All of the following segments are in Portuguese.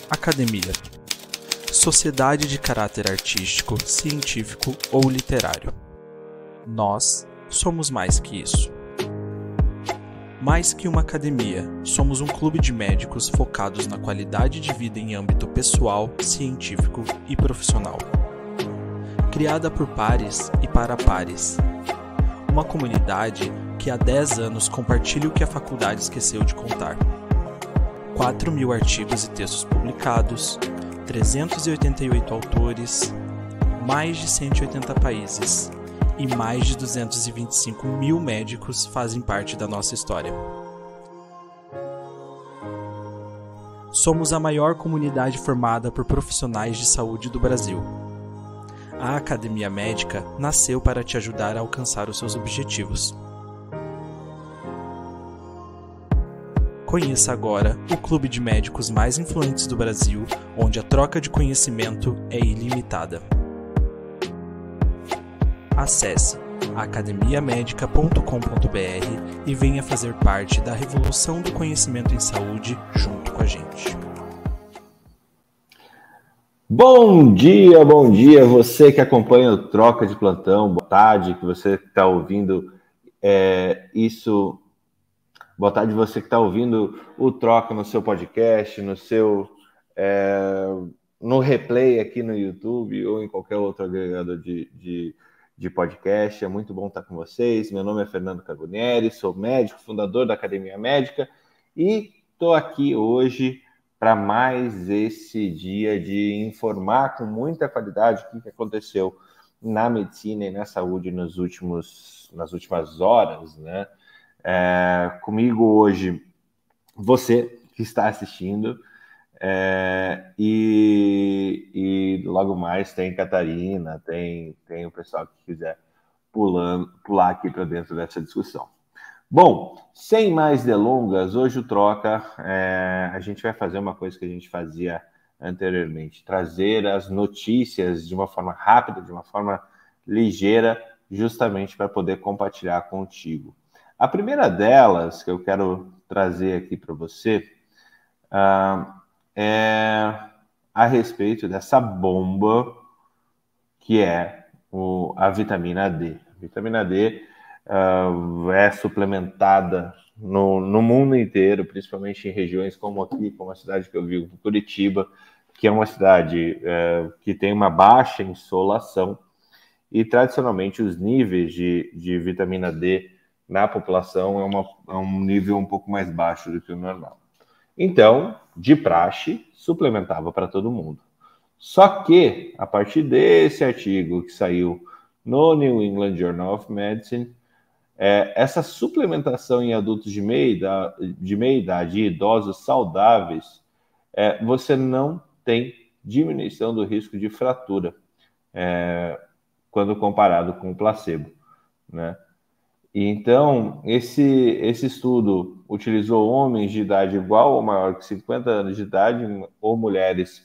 Academia. Sociedade de caráter artístico, científico ou literário. Nós somos mais que isso. Mais que uma academia, somos um clube de médicos focados na qualidade de vida em âmbito pessoal, científico e profissional. Criada por pares e para pares. Uma comunidade que há 10 anos compartilha o que a faculdade esqueceu de contar. 4.000 artigos e textos publicados, 388 autores, mais de 180 países e mais de 225.000 médicos fazem parte da nossa história. Somos a maior comunidade formada por profissionais de saúde do Brasil. A Academia Médica nasceu para te ajudar a alcançar os seus objetivos. Conheça agora o clube de médicos mais influentes do Brasil, onde a troca de conhecimento é ilimitada. Acesse academiamedica.com.br e venha fazer parte da revolução do conhecimento em saúde junto com a gente. Bom dia, você que acompanha o Troca de Plantão, boa tarde, que você está ouvindo isso. Boa tarde, você que está ouvindo o Troca no seu podcast, no replay aqui no YouTube ou em qualquer outro agregador de podcast. É muito bom estar com vocês. Meu nome é Fernando Carbonieri, sou médico, fundador da Academia Médica e estou aqui hoje para mais esse dia de informar com muita qualidade o que aconteceu na medicina e na saúde nas últimas horas, né? Comigo hoje, você que está assistindo, e logo mais tem Catarina, tem o pessoal que quiser pular aqui para dentro dessa discussão. Bom, sem mais delongas, hoje o Troca, a gente vai fazer uma coisa que a gente fazia anteriormente, trazer as notícias de uma forma rápida, de uma forma ligeira, justamente para poder compartilhar contigo. A primeira delas que eu quero trazer aqui para você é a respeito dessa bomba que é a vitamina D. A vitamina D é suplementada no mundo inteiro, principalmente em regiões como aqui, como a cidade que eu vivo, Curitiba, que é uma cidade que tem uma baixa insolação e tradicionalmente os níveis de vitamina D na população é um nível um pouco mais baixo do que o normal. Então, de praxe, suplementava para todo mundo. Só que, a partir desse artigo que saiu no New England Journal of Medicine, essa suplementação em adultos de meia idade e idosos saudáveis, você não tem diminuição do risco de fratura quando comparado com o placebo, né? E então, esse estudo utilizou homens de idade igual ou maior que 50 anos de idade, ou mulheres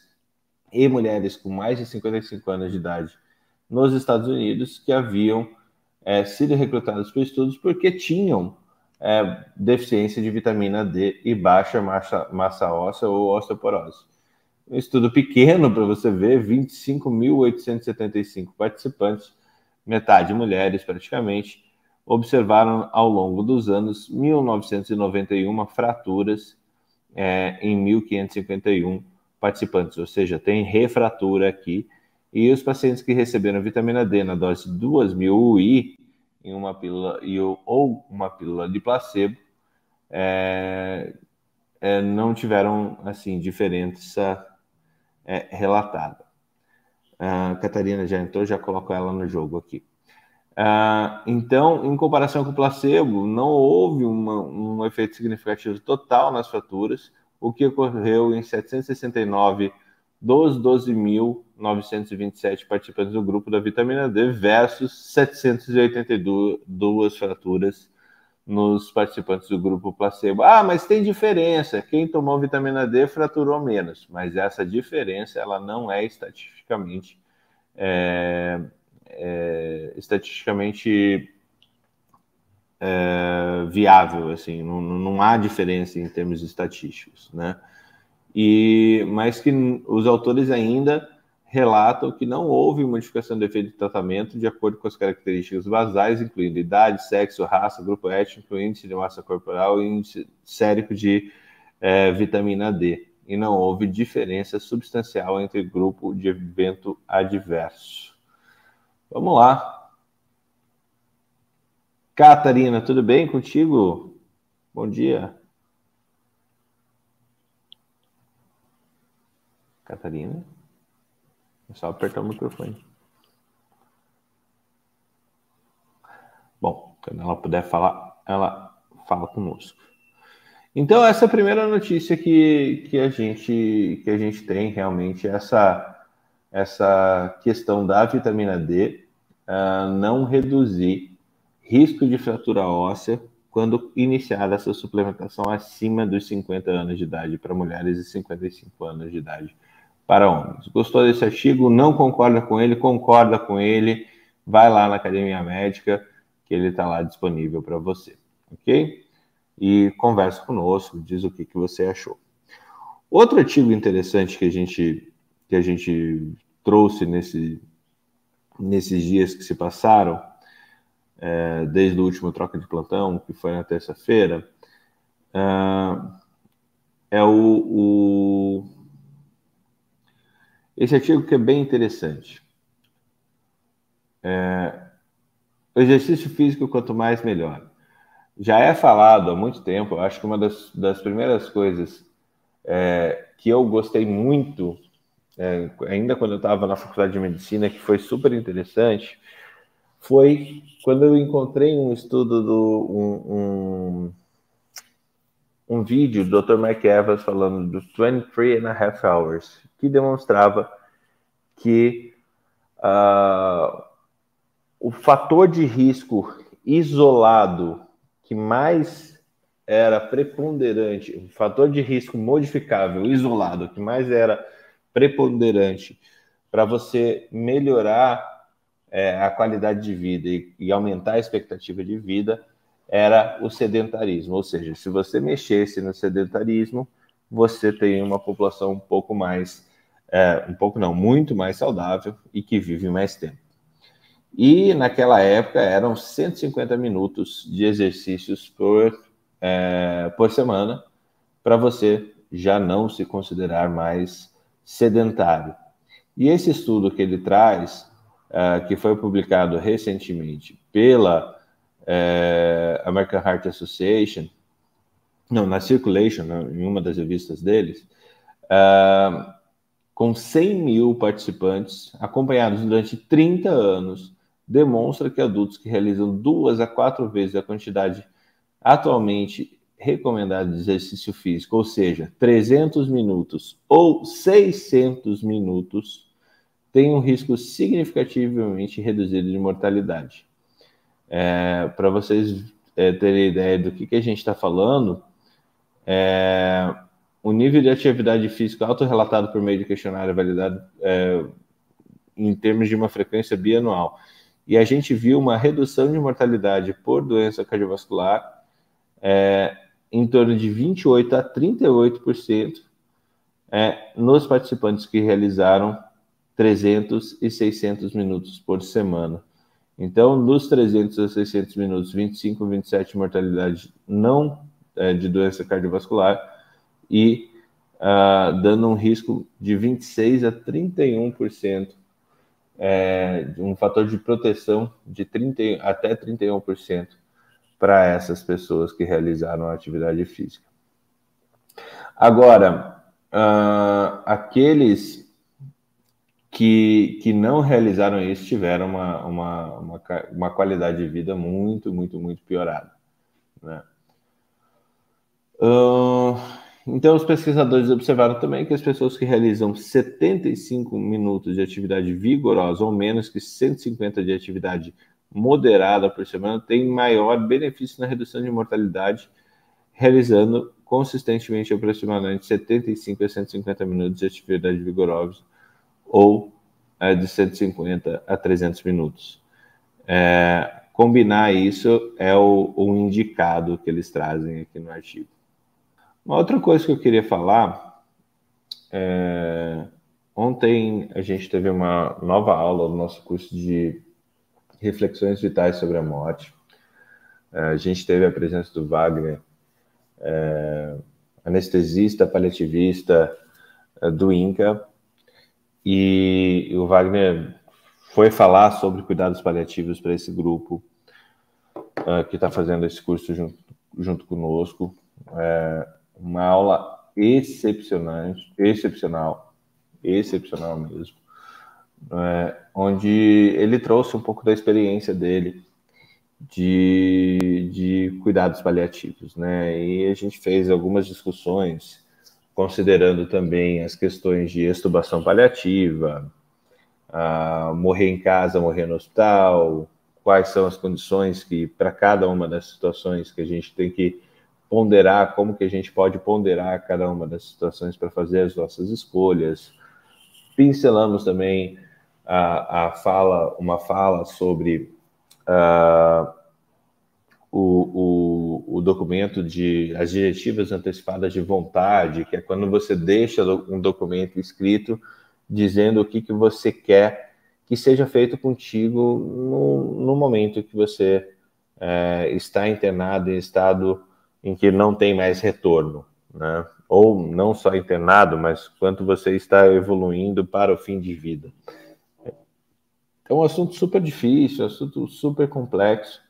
com mais de 55 anos de idade nos Estados Unidos, que haviam sido recrutados para estudos porque tinham deficiência de vitamina D e baixa massa óssea ou osteoporose. Um estudo pequeno para você ver, 25.875 participantes, metade mulheres praticamente, observaram ao longo dos anos 1.991 fraturas em 1.551 participantes, ou seja, tem refratura aqui, e os pacientes que receberam vitamina D na dose de 2.000 UI em uma pílula ou uma pílula de placebo não tiveram assim diferença relatada. A Catarina já entrou, já coloco ela no jogo aqui. Então, em comparação com o placebo, não houve um efeito significativo total nas fraturas, o que ocorreu em 769 dos 12.927 participantes do grupo da vitamina D versus 782 fraturas nos participantes do grupo placebo. Mas tem diferença, quem tomou vitamina D fraturou menos, mas essa diferença ela não é estatisticamente viável, assim, não há diferença em termos estatísticos, né? mas que os autores ainda relatam que não houve modificação do efeito de tratamento de acordo com as características basais, incluindo idade, sexo, raça, grupo étnico, índice de massa corporal e índice sérico de vitamina D. E não houve diferença substancial entre grupo de evento adverso. Vamos lá. Catarina, tudo bem contigo? Bom dia. Catarina? É só apertar o microfone. Bom, quando ela puder falar, ela fala conosco. Então, essa é a primeira notícia que a gente tem, realmente, essa questão da vitamina D não reduzir risco de fratura óssea quando iniciar essa suplementação acima dos 50 anos de idade para mulheres e 55 anos de idade para homens. Gostou desse artigo? Não concorda com ele? Concorda com ele? Vai lá na Academia Médica, que ele está lá disponível para você, ok? E conversa conosco, diz o que você achou. Outro artigo interessante que a gente trouxe nesses dias que se passaram, desde o último troca de plantão, que foi na terça-feira, esse artigo que é bem interessante. O exercício físico, quanto mais, melhor. Já é falado há muito tempo, acho que uma das primeiras coisas que eu gostei muito, ainda quando eu estava na faculdade de medicina, que foi super interessante, foi quando eu encontrei um estudo um vídeo do Dr. Mike Evans falando dos 23.5 hours, que demonstrava que o fator de risco isolado que mais era preponderante, o fator de risco modificável isolado que mais era preponderante para você melhorar a qualidade de vida e aumentar a expectativa de vida era o sedentarismo. Ou seja, se você mexesse no sedentarismo, você tem uma população um pouco mais, muito mais saudável e que vive mais tempo. E naquela época eram 150 minutos de exercícios por semana para você já não se considerar mais sedentário. E esse estudo que ele traz, que foi publicado recentemente pela American Heart Association, na Circulation, em uma das revistas deles, com 100 mil participantes acompanhados durante 30 anos, demonstra que adultos que realizam 2 a 4 vezes a quantidade atualmente recomendada de exercício físico, ou seja, 300 minutos ou 600 minutos, têm um risco significativamente reduzido de mortalidade. Para vocês terem ideia do que a gente está falando, o nível de atividade física autorrelatado por meio de questionário validado em termos de uma frequência bianual. E a gente viu uma redução de mortalidade por doença cardiovascular em torno de 28% a 38% nos participantes que realizaram 300 e 600 minutos por semana. Então, dos 300 a 600 minutos, 25, 27% mortalidade não de doença cardiovascular e dando um risco de 26 a 31%, um fator de proteção de até 31% para essas pessoas que realizaram a atividade física. Agora, aqueles que não realizaram isso tiveram uma qualidade de vida muito, muito, muito piorada, né? Então, os pesquisadores observaram também que as pessoas que realizam 75 minutos de atividade vigorosa ou menos que 150 de atividade moderada por semana têm maior benefício na redução de mortalidade, realizando consistentemente aproximadamente 75 a 150 minutos de atividade vigorosa ou de 150 a 300 minutos. Combinar isso é o indicado que eles trazem aqui no artigo. Uma outra coisa que eu queria falar Ontem a gente teve uma nova aula no nosso curso de Reflexões Vitais sobre a Morte. A gente teve a presença do Wagner, anestesista, paliativista do INCA, e o Wagner foi falar sobre cuidados paliativos para esse grupo que está fazendo esse curso junto conosco. Uma aula excepcional mesmo, onde ele trouxe um pouco da experiência dele de cuidados paliativos, né? E a gente fez algumas discussões, considerando também as questões de extubação paliativa, morrer em casa, morrer no hospital, quais são as condições que, para cada uma das situações, que a gente tem que ponderar, como que a gente pode ponderar cada uma das situações para fazer as nossas escolhas. Pincelamos também uma fala sobre o documento de as diretivas antecipadas de vontade, que é quando você deixa um documento escrito dizendo o que você quer que seja feito contigo no momento que você está internado em estado em que não tem mais retorno, né? Ou não só internado, mas quanto você está evoluindo para o fim de vida. É um assunto super difícil, um assunto super complexo.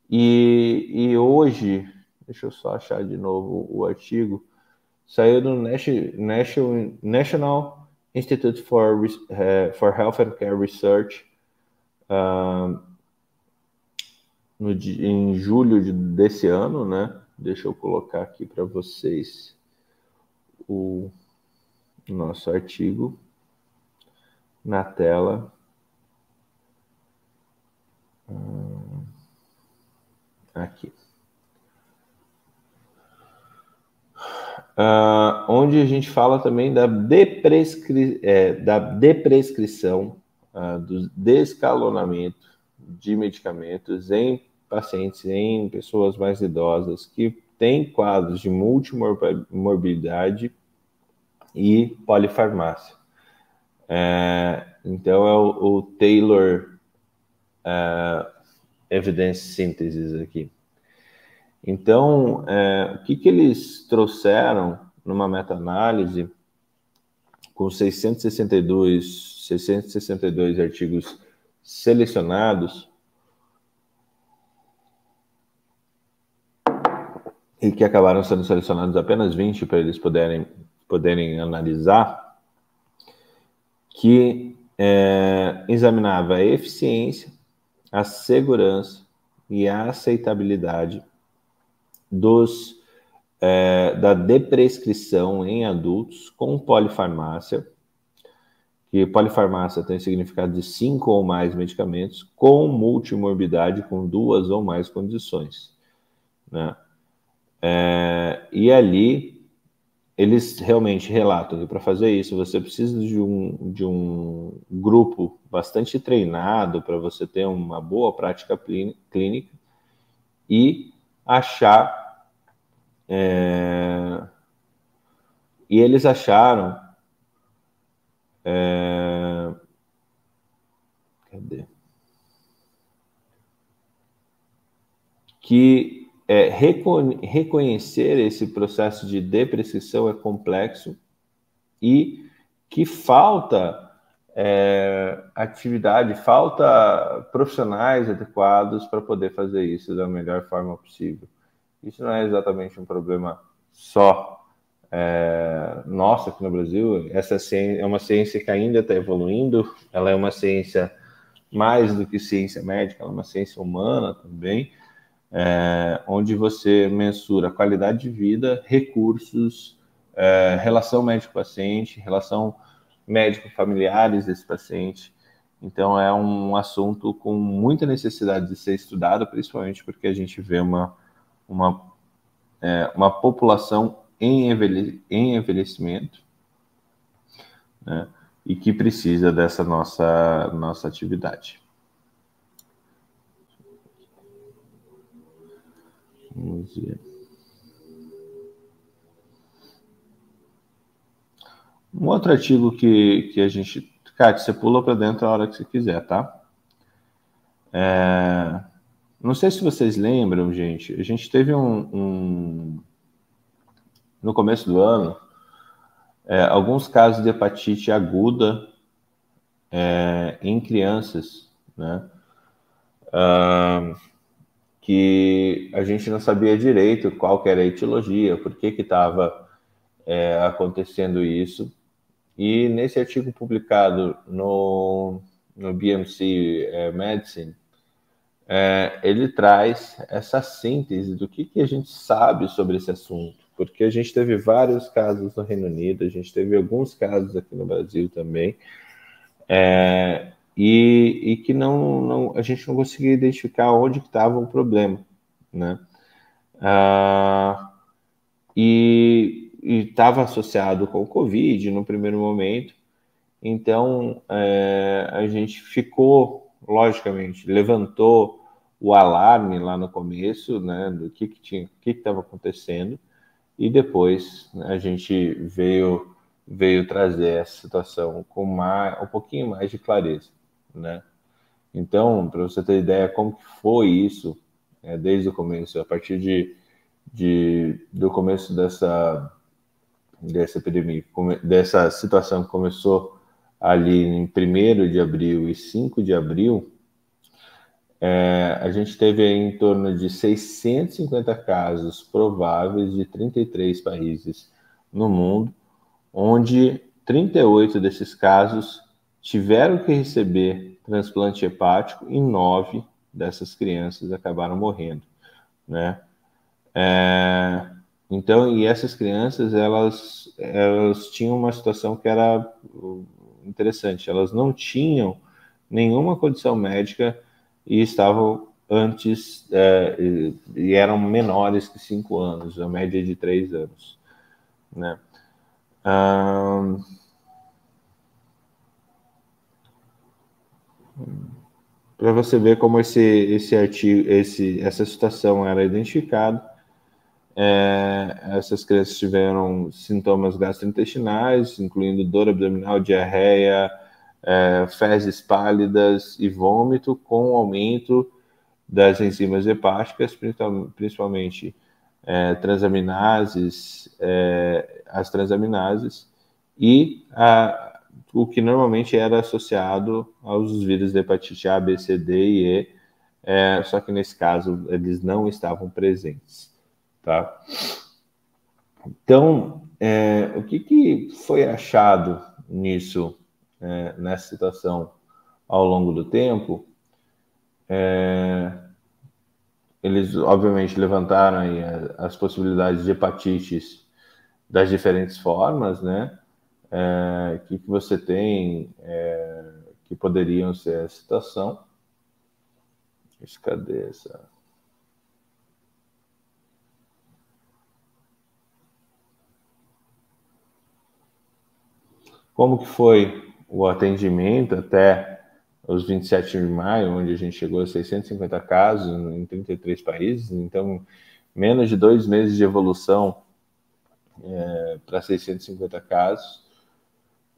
E hoje, deixa eu só achar de novo o artigo, saiu do National Institute for Health and Care Research em julho desse ano, né? Deixa eu colocar aqui para vocês o nosso artigo na tela. Aqui. Onde a gente fala também da deprescrição, do descalonamento de medicamentos em pacientes, em pessoas mais idosas que têm quadros de multimorbidade e polifarmácia. Então, é o Taylor Evidence Synthesis aqui. Então, o que eles trouxeram numa meta-análise com 662 artigos selecionados e que acabaram sendo selecionados apenas 20 para eles poderem analisar, que examinava a eficiência, a segurança e a aceitabilidade da deprescrição em adultos com polifarmácia, que polifarmácia tem o significado de 5 ou mais medicamentos, com multimorbidade, com 2 ou mais condições, né? E ali, eles realmente relatam que para fazer isso, você precisa de um grupo bastante treinado para você ter uma boa prática clínica e achar... E eles acharam... Cadê? Que reconhecer esse processo de deprescrição é complexo e que falta atividade, falta profissionais adequados para poder fazer isso da melhor forma possível. Isso não é exatamente um problema só nosso aqui no Brasil. Essa ciência é uma ciência que ainda está evoluindo, ela é uma ciência mais do que ciência médica, ela é uma ciência humana também, onde você mensura qualidade de vida, recursos, relação médico-paciente, relação médico-familiares desse paciente. Então, é um assunto com muita necessidade de ser estudado, principalmente porque a gente vê uma população em envelhecimento, né, e que precisa dessa nossa atividade. Vamos ver. Um outro artigo que a gente... Kátia, você pula para dentro a hora que você quiser, tá? Não sei se vocês lembram, gente, a gente teve no começo do ano, alguns casos de hepatite aguda em crianças, né? Que a gente não sabia direito qual que era a etiologia, por que estava acontecendo isso. E nesse artigo publicado no BMC Medicine, ele traz essa síntese do que a gente sabe sobre esse assunto, porque a gente teve vários casos no Reino Unido, a gente teve alguns casos aqui no Brasil também, e que a gente não conseguia identificar onde estava o problema, né? E estava associado com o Covid no primeiro momento, então a gente ficou, logicamente, levantou o alarme lá no começo, né, do que estava acontecendo, e depois, né, a gente veio trazer essa situação com um pouquinho mais de clareza, né? Então, para você ter ideia como que foi isso, desde o começo, a partir do começo dessa epidemia, dessa situação que começou ali em 1º de abril e 5 de abril, a gente teve em torno de 650 casos prováveis de 33 países no mundo, onde 38 desses casos tiveram que receber transplante hepático e 9 dessas crianças acabaram morrendo, né? Então, e essas crianças, elas tinham uma situação que era interessante. Elas não tinham nenhuma condição médica e estavam antes, e eram menores que 5 anos, a média de 3 anos, né? Para você ver como esse artigo, essa situação era identificada. Essas crianças tiveram sintomas gastrointestinais, incluindo dor abdominal, diarreia, fezes pálidas e vômito, com aumento das enzimas hepáticas, principalmente transaminases, as transaminases, e o que normalmente era associado aos vírus da hepatite A, B, C, D e E, só que nesse caso eles não estavam presentes. Tá? Então, o que foi achado nisso, nessa situação ao longo do tempo? Eles, obviamente, levantaram aí as possibilidades de hepatites das diferentes formas, né? Que você tem que poderiam ser a situação. Cadê essa? Como que foi o atendimento até os 27 de maio, onde a gente chegou a 650 casos em 33 países, então menos de 2 meses de evolução para 650 casos,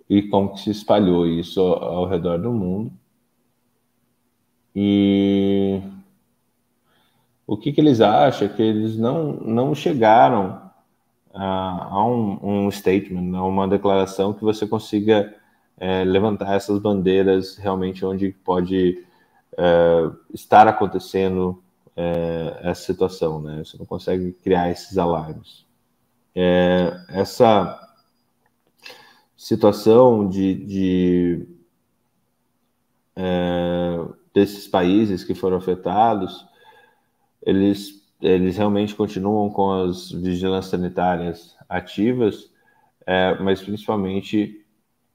e como que se espalhou isso ao redor do mundo. E o que eles acham é que eles não chegaram a um statement, a uma declaração que você consiga levantar essas bandeiras realmente onde pode estar acontecendo essa situação, né? Você não consegue criar esses alarmes. Essa situação desses países que foram afetados, eles realmente continuam com as vigilâncias sanitárias ativas, mas principalmente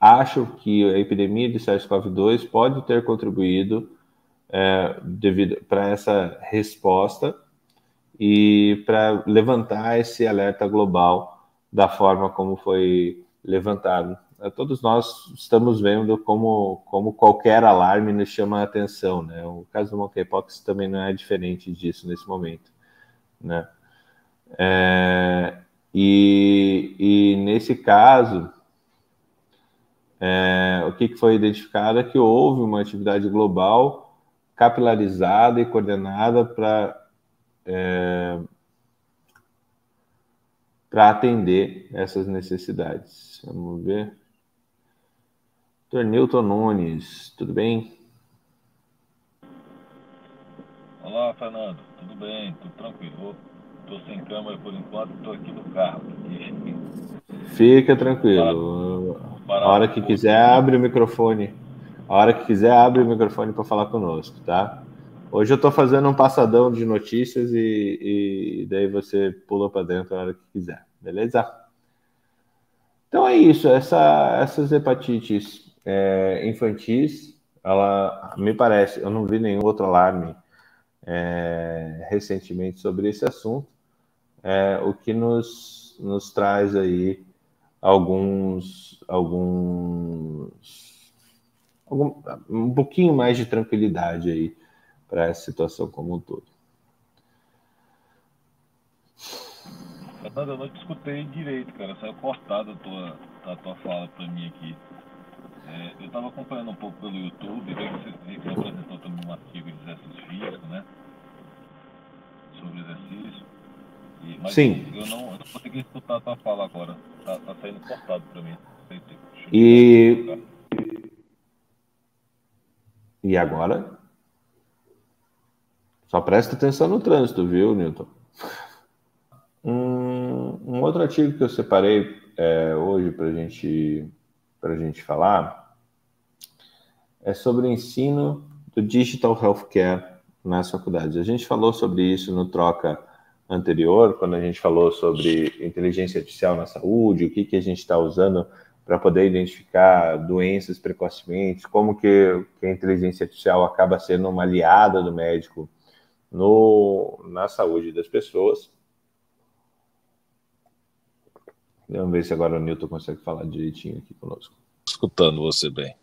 acham que a epidemia de SARS-CoV-2 pode ter contribuído devido para essa resposta e para levantar esse alerta global da forma como foi levantado. Todos nós estamos vendo como qualquer alarme nos chama a atenção, né? O caso do monkeypox também não é diferente disso nesse momento, né? E nesse caso, o que foi identificado é que houve uma atividade global capilarizada e coordenada para atender essas necessidades. Vamos ver. Dr. Newton Nunes, tudo bem? Olá, Fernando. Tudo bem? Tudo tranquilo? Estou sem câmera por enquanto, estou aqui no carro. Fica tranquilo. A hora que quiser, abre o microfone. A hora que quiser, abre o microfone para falar conosco, tá? Hoje eu estou fazendo um passadão de notícias e daí você pula para dentro a hora que quiser, beleza? Então é isso. Essas hepatites infantis, ela me parece, eu não vi nenhum outro alarme recentemente sobre esse assunto, o que nos traz aí um pouquinho mais de tranquilidade aí para essa situação como um todo. Fernando, eu não te escutei direito, cara. Saiu cortada a tua fala para mim aqui. Eu estava acompanhando um pouco pelo YouTube, vi que você apresentou também um artigo de exercício físico, né? Sobre exercício. Mas Sim. eu não consegui escutar a tua fala agora. Tá saindo cortado para mim. E agora? Só presta atenção no trânsito, viu, Newton? Um outro artigo que eu separei hoje para a gente falar é sobre o ensino do Digital Healthcare nas faculdades. A gente falou sobre isso no troca anterior, quando a gente falou sobre inteligência artificial na saúde, o que a gente está usando para poder identificar doenças precocemente, como que a inteligência artificial acaba sendo uma aliada do médico na saúde das pessoas. Vamos ver se agora o Newton consegue falar direitinho aqui conosco. Escutando você bem.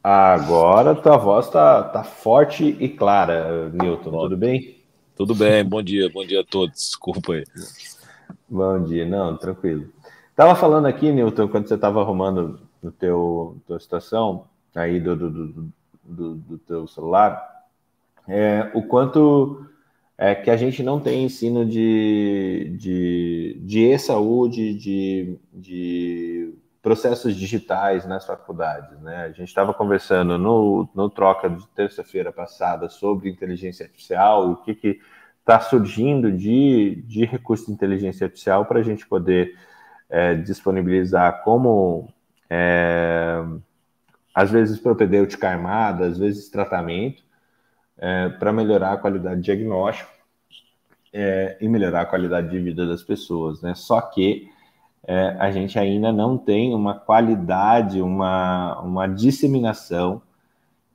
Agora tua voz tá forte e clara, Newton. Bom, tudo bem? Tudo bem, bom dia a todos. Desculpa aí. Bom dia, não, tranquilo. Tava falando aqui, Newton, quando você estava arrumando no tua situação aí do teu celular, o quanto que a gente não tem ensino de e-saúde, de processos digitais nas faculdades, né? A gente estava conversando no troca de terça-feira passada sobre inteligência artificial e o que está surgindo de recurso de inteligência artificial para a gente poder disponibilizar como às vezes propedêutica armada, às vezes tratamento, para melhorar a qualidade de diagnóstico e melhorar a qualidade de vida das pessoas, né? Só que a gente ainda não tem uma qualidade, uma disseminação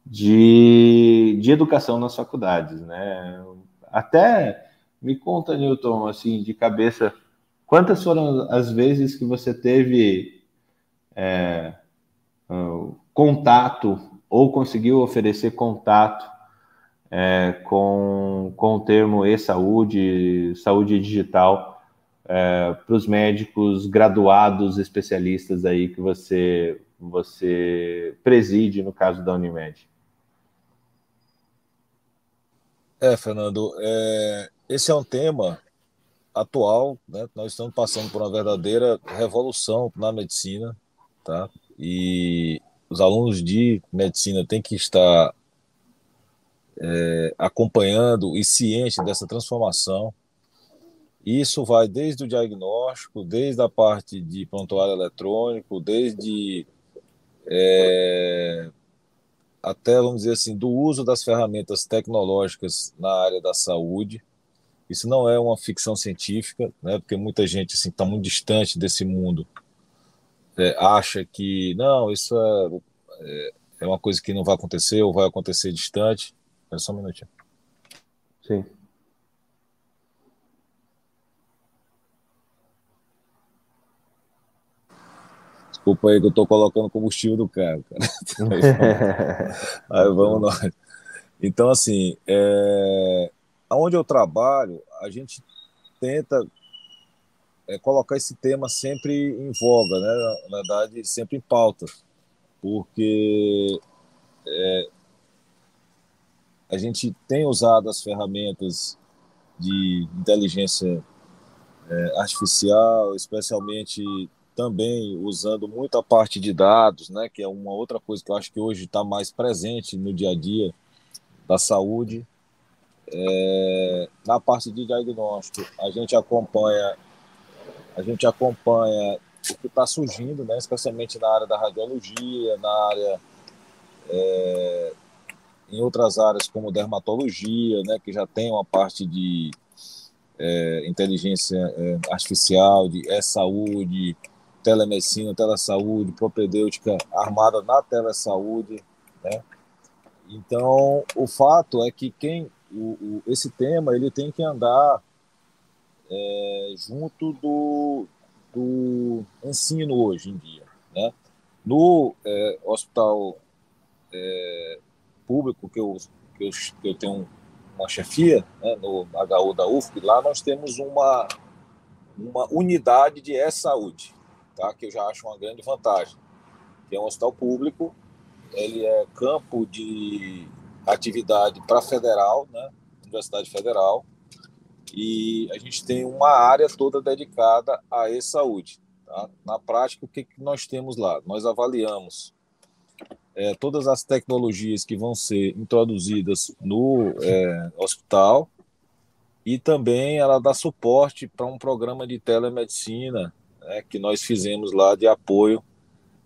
de educação nas faculdades, né? Até me conta, Newton, assim, de cabeça, quantas foram as vezes que você teve contato ou conseguiu oferecer contato com o termo e-saúde, saúde digital, para os médicos graduados especialistas aí que você preside no caso da Unimed? Fernando, esse é um tema atual, né? Nós estamos passando por uma verdadeira revolução na medicina, tá? E os alunos de medicina têm que estar acompanhando e cientes dessa transformação. Isso vai desde o diagnóstico, desde a parte de prontuário eletrônico, desde até, vamos dizer assim, do uso das ferramentas tecnológicas na área da saúde. Isso não é uma ficção científica, né? Porque muita gente assim está muito distante desse mundo, acha que não, isso é uma coisa que não vai acontecer ou vai acontecer distante. É só um minutinho. Sim. Desculpa aí que eu estou colocando combustível do carro, cara. Aí vamos nós. Então, assim, onde eu trabalho, a gente tenta colocar esse tema sempre em voga, né? Na verdade, sempre em pauta. porque a gente tem usado as ferramentas de inteligência artificial, especialmente também usando muita parte de dados, né, que é uma outra coisa que eu acho que hoje está mais presente no dia a dia da saúde. Na parte de diagnóstico, a gente acompanha o que está surgindo, né, especialmente na área da radiologia, na área em outras áreas como dermatologia, né, que já tem uma parte de inteligência artificial, de e-saúde, telemedicina, telesaúde, propedêutica armada na telesaúde, né? Então, o fato é que esse tema ele tem que andar junto do ensino hoje em dia, né? No hospital público que eu tenho uma chefia, né, no HU da UFP, lá nós temos uma unidade de e-saúde, tá? Que eu já acho uma grande vantagem. Que é um hospital público, ele é campo de atividade para a Federal, né, Universidade Federal, e a gente tem uma área toda dedicada a e-saúde. Tá? Na prática, o que nós temos lá? Nós avaliamos todas as tecnologias que vão ser introduzidas no hospital, e também ela dá suporte para um programa de telemedicina, né, que nós fizemos lá de apoio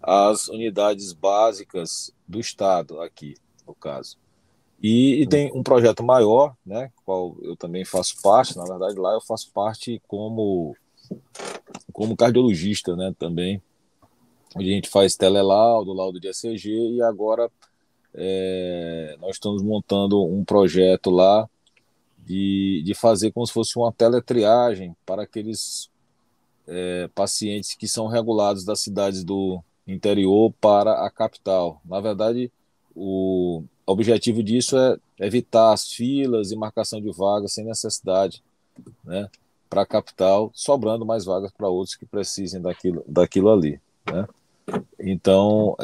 às unidades básicas do Estado, aqui, no caso. E tem um projeto maior, né, qual eu também faço parte, na verdade lá eu faço parte como cardiologista, né, também, onde a gente faz telelaudo, laudo de ECG, e agora nós estamos montando um projeto lá de fazer como se fosse uma teletriagem para aqueles pacientes que são regulados das cidades do interior para a capital. Na verdade, o objetivo disso é evitar as filas e marcação de vagas sem necessidade, né, para a capital, sobrando mais vagas para outros que precisem daquilo ali, né? Então,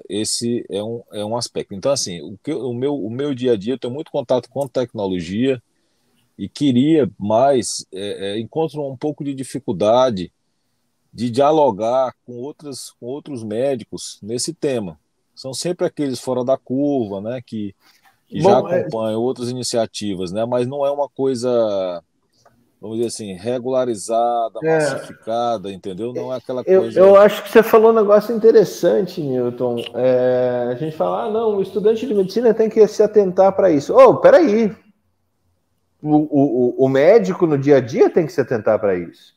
esse é um aspecto. Então, assim, o meu dia a dia, eu tenho muito contato com tecnologia e queria mais, encontro um pouco de dificuldade de dialogar com outros médicos nesse tema. São sempre aqueles fora da curva, né, que já Bom, acompanham outras iniciativas, né, mas não é uma coisa, vamos dizer assim, regularizada, massificada, entendeu? Não é aquela eu coisa... acho que você falou um negócio interessante, Newton. A gente fala, não, o estudante de medicina tem que se atentar para isso. Peraí. O médico no dia a dia tem que se atentar para isso.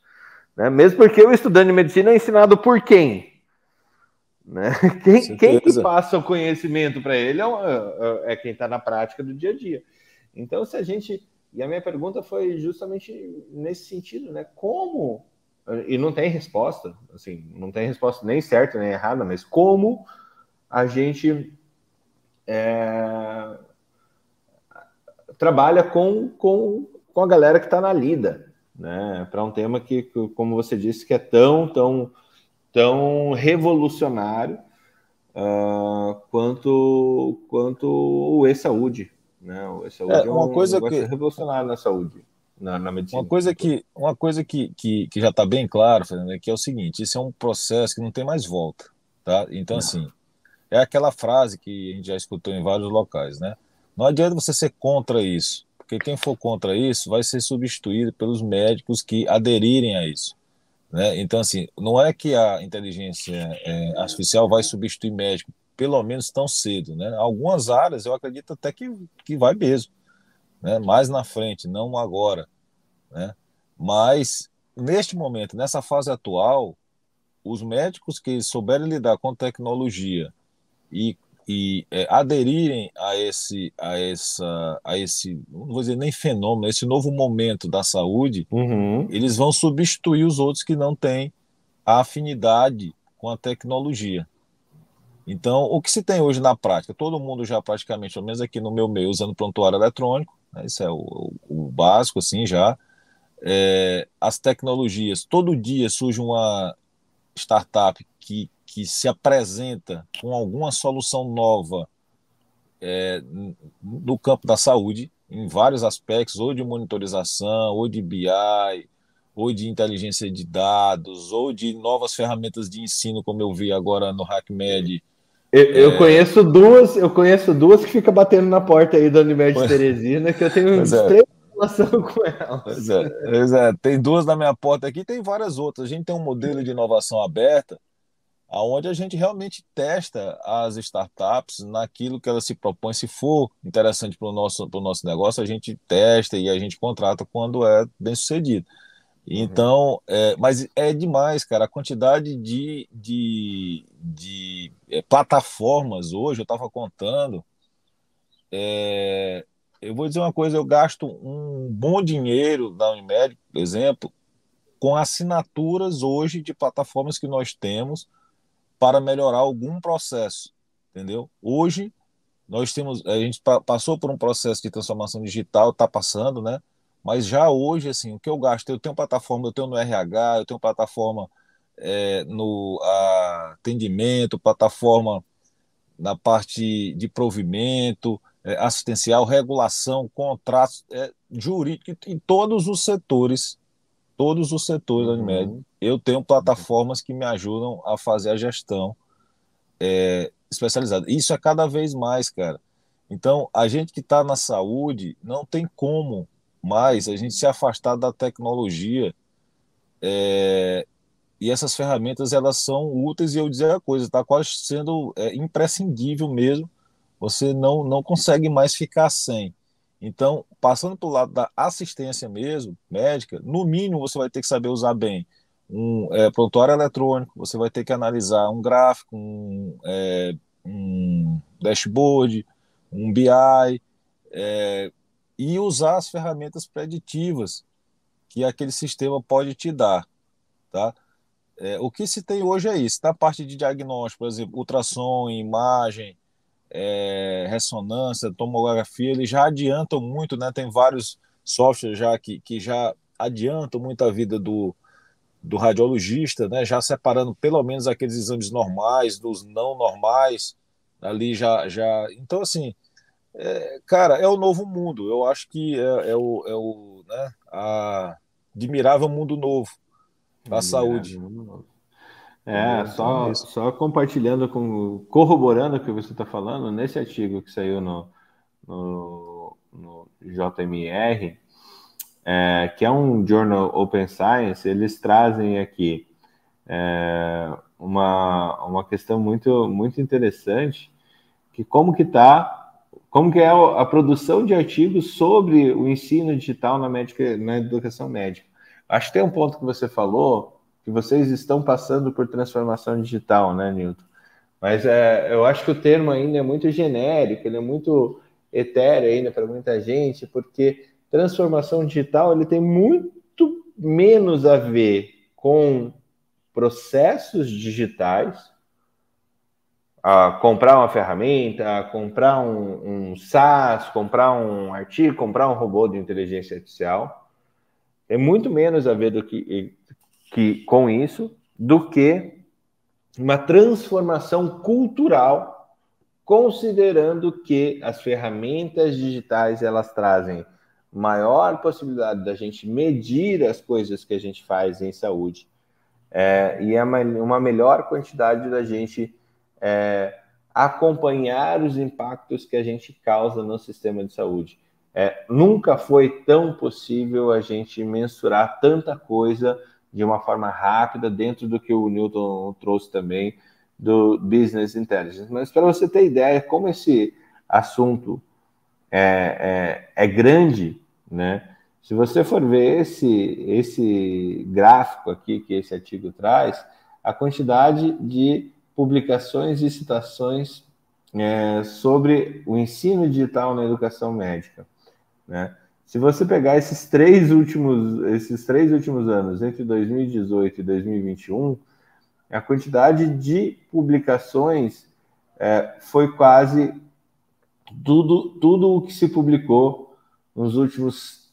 Né? Mesmo porque o estudante de medicina é ensinado por quem? Né? Quem que passa o conhecimento para ele é quem está na prática do dia a dia. Então, se a gente... E a minha pergunta foi justamente nesse sentido, né? Como... E não tem resposta, assim, não tem resposta nem certa nem errada, mas como a gente trabalha com a galera que está na lida, né? Para um tema que, como você disse, que é tão revolucionário quanto o e-saúde, né? O e-saúde é uma um coisa negócio que revolucionário na saúde, na medicina. Uma coisa que já está bem claro, Fernando, é que é o seguinte: isso é um processo que não tem mais volta, tá? Então, assim, é aquela frase que a gente já escutou em vários locais, né? Não adianta você ser contra isso, porque quem for contra isso vai ser substituído pelos médicos que aderirem a isso, né? Então, assim, não é que a inteligência artificial vai substituir médico, pelo menos tão cedo, né? Algumas áreas eu acredito até que vai mesmo, né? Mais na frente, não agora, né? Mas neste momento, nessa fase atual, os médicos que souberem lidar com tecnologia e aderirem a esse, não vou dizer nem fenômeno, esse novo momento da saúde, eles vão substituir os outros que não têm a afinidade com a tecnologia. Então, o que se tem hoje na prática? Todo mundo já praticamente, pelo menos aqui no meu meio, usando prontuário eletrônico, né? Isso é o básico, assim, já. As tecnologias, todo dia surge uma startup que se apresenta com alguma solução nova no campo da saúde, em vários aspectos, ou de monitorização, ou de BI, ou de inteligência de dados, ou de novas ferramentas de ensino, como eu vi agora no HackMed. Eu conheço duas que ficam batendo na porta aí da Unimed Teresina, que eu tenho extrema relação com elas. Pois é, tem duas na minha porta aqui, tem várias outras. A gente tem um modelo de inovação aberta, onde a gente realmente testa as startups naquilo que elas se propõem. Se for interessante para o nosso negócio, a gente testa e a gente contrata quando é bem sucedido. Então, mas é demais, cara, a quantidade de plataformas hoje, eu estava contando, eu vou dizer uma coisa, eu gasto um bom dinheiro da Unimed, por exemplo, com assinaturas hoje de plataformas que nós temos para melhorar algum processo, entendeu? Hoje, a gente passou por um processo de transformação digital, está passando, né? Mas já hoje, assim, o que eu gasto, eu tenho plataforma, eu tenho no RH, eu tenho plataforma no atendimento, plataforma na parte de provimento, assistencial, regulação, contratos, jurídico, em todos os setores da Unimed, eu tenho plataformas que me ajudam a fazer a gestão especializada. Isso é cada vez mais, cara. Então, a gente que está na saúde não tem como mais a gente se afastar da tecnologia, e essas ferramentas elas são úteis, e eu dizer a coisa, está quase sendo imprescindível mesmo, você não consegue mais ficar sem. Então, passando para o lado da assistência mesmo, médica, no mínimo você vai ter que saber usar bem um prontuário eletrônico, você vai ter que analisar um gráfico, um dashboard, um BI, e usar as ferramentas preditivas que aquele sistema pode te dar, tá? O que se tem hoje é isso. Na parte de diagnóstico, por exemplo, ultrassom, imagem, ressonância, tomografia, eles já adiantam muito, né? Tem vários softwares já que já adiantam muito a vida do radiologista, né? Já separando pelo menos aqueles exames normais dos não normais, ali já. Então, assim, cara, é o novo mundo. Eu acho que né, admirável mundo novo da saúde. Só compartilhando, corroborando o que você está falando, nesse artigo que saiu no JMR, que é um journal Open Science, eles trazem aqui uma questão muito, muito interessante, que como que é a produção de artigos sobre o ensino digital na educação médica. Acho que tem um ponto que você falou, que vocês estão passando por transformação digital, né, Nilton? Mas eu acho que o termo ainda é muito genérico, ele é muito etéreo ainda para muita gente, porque transformação digital ele tem muito menos a ver com processos digitais, a comprar uma ferramenta, a comprar um SaaS, comprar um artigo, comprar um robô de inteligência artificial. Tem muito menos a ver com isso do que uma transformação cultural, considerando que as ferramentas digitais elas trazem maior possibilidade da gente medir as coisas que a gente faz em saúde, e é uma melhor quantidade da gente acompanhar os impactos que a gente causa no sistema de saúde. Nunca foi tão possível a gente mensurar tanta coisa de uma forma rápida, dentro do que o Newton trouxe também do Business Intelligence. Mas para você ter ideia como esse assunto é grande, né? Se você for ver esse gráfico aqui que esse artigo traz, a quantidade de publicações e citações sobre o ensino digital na educação médica, né? Se você pegar esses três últimos anos, entre 2018 e 2021, a quantidade de publicações foi quase tudo o que se publicou nos últimos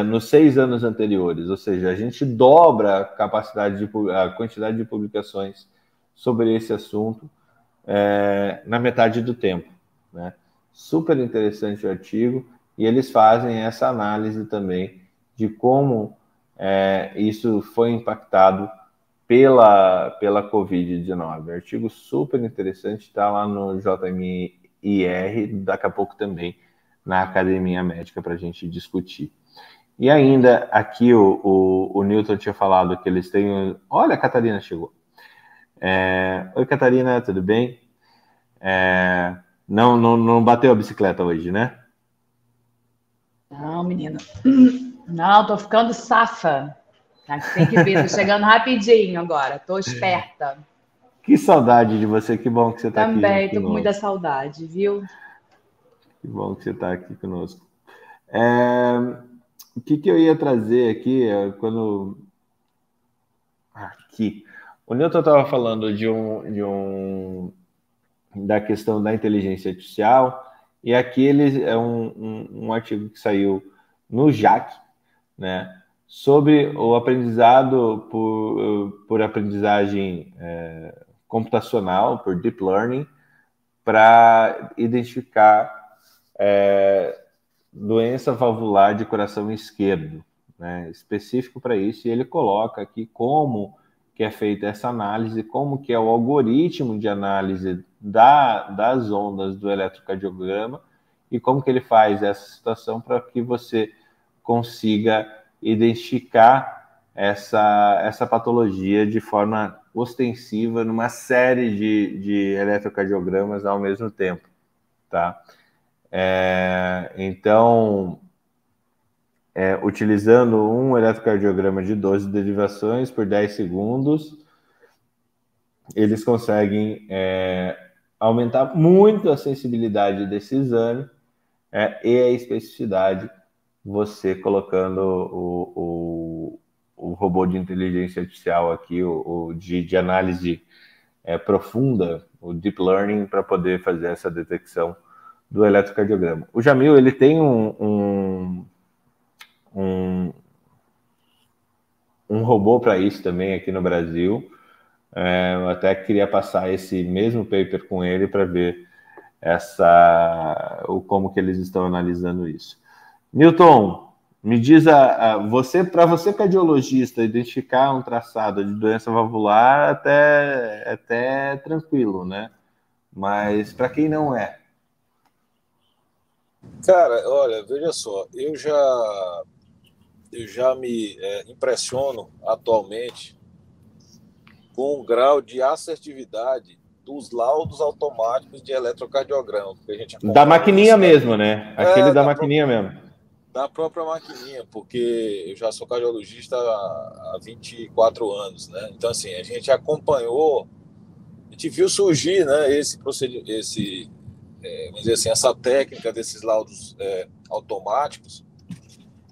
nos 6 anos anteriores, ou seja, a gente dobra a quantidade de publicações sobre esse assunto na metade do tempo, né? Super interessante o artigo, e eles fazem essa análise também de como isso foi impactado pela Covid-19. Artigo super interessante, está lá no JMIR, daqui a pouco também na Academia Médica para a gente discutir. E ainda aqui o Newton tinha falado que eles têm... Olha, a Catarina chegou. Oi, Catarina, tudo bem? Não bateu a bicicleta hoje, né? Não, menino. Não, tô ficando safa. Tem que ver, tô chegando rapidinho agora. Tô esperta. Que saudade de você, que bom que você está aqui. Também, tô com muita saudade, viu? Que bom que você está aqui conosco. O que eu ia trazer aqui, Aqui. O Newton estava falando da questão da inteligência artificial, e aqui é um artigo que saiu no JAC, né, sobre o aprendizado por aprendizagem computacional, por deep learning, para identificar doença valvular de coração esquerdo, né, específico para isso, e ele coloca aqui como que é feita essa análise, como que é o algoritmo de análise das ondas do eletrocardiograma e como que ele faz essa situação para que você consiga identificar essa patologia de forma ostensiva numa série de eletrocardiogramas ao mesmo tempo, tá? Então, utilizando um eletrocardiograma de 12 derivações por 10 segundos, eles conseguem aumentar muito a sensibilidade desse exame e a especificidade, você colocando o robô de inteligência artificial aqui, de análise profunda, o deep learning, para poder fazer essa detecção do eletrocardiograma. O Jamil, ele tem um robô para isso também aqui no Brasil. Eu até queria passar esse mesmo paper com ele para ver como que eles estão analisando isso. Newton, me diz, para você cardiologista, identificar um traçado de doença valvular até tranquilo, né? Mas para quem não é? Cara, olha, veja só, eu já me impressiono atualmente com o grau de assertividade dos laudos automáticos de eletrocardiograma. Que a gente da maquininha mesmo, né? Aquele da maquininha mesmo. Da própria maquininha, porque eu já sou cardiologista há 24 anos, né? Então, assim, a gente acompanhou, a gente viu surgir, né, esse procedimento, vamos dizer assim, essa técnica desses laudos automáticos,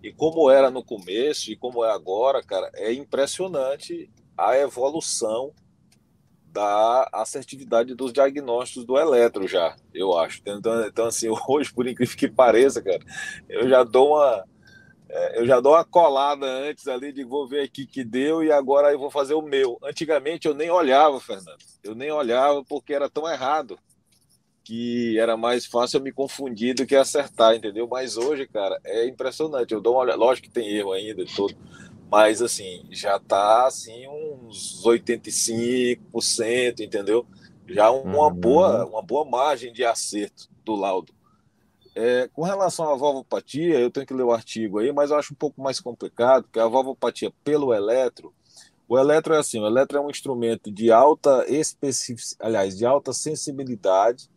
e como era no começo e como é agora, cara, é impressionante a evolução da assertividade dos diagnósticos do eletro já, eu acho. Então assim, hoje, por incrível que pareça, cara, eu já dou uma colada antes ali de vou ver aqui que deu e agora eu vou fazer o meu. Antigamente eu nem olhava, Fernando. Eu nem olhava porque era tão errado que era mais fácil eu me confundir do que acertar, entendeu? Mas hoje, cara, é impressionante. Eu dou uma olhada, lógico que tem erro ainda de todo, mas assim, já tá assim uns 85%, entendeu? Já uma boa margem de acerto do laudo. Com relação à valvopatia, eu tenho que ler o artigo aí, mas eu acho um pouco mais complicado, porque a valvopatia pelo eletro, o eletro é assim, o eletro é um instrumento de alta de alta sensibilidade,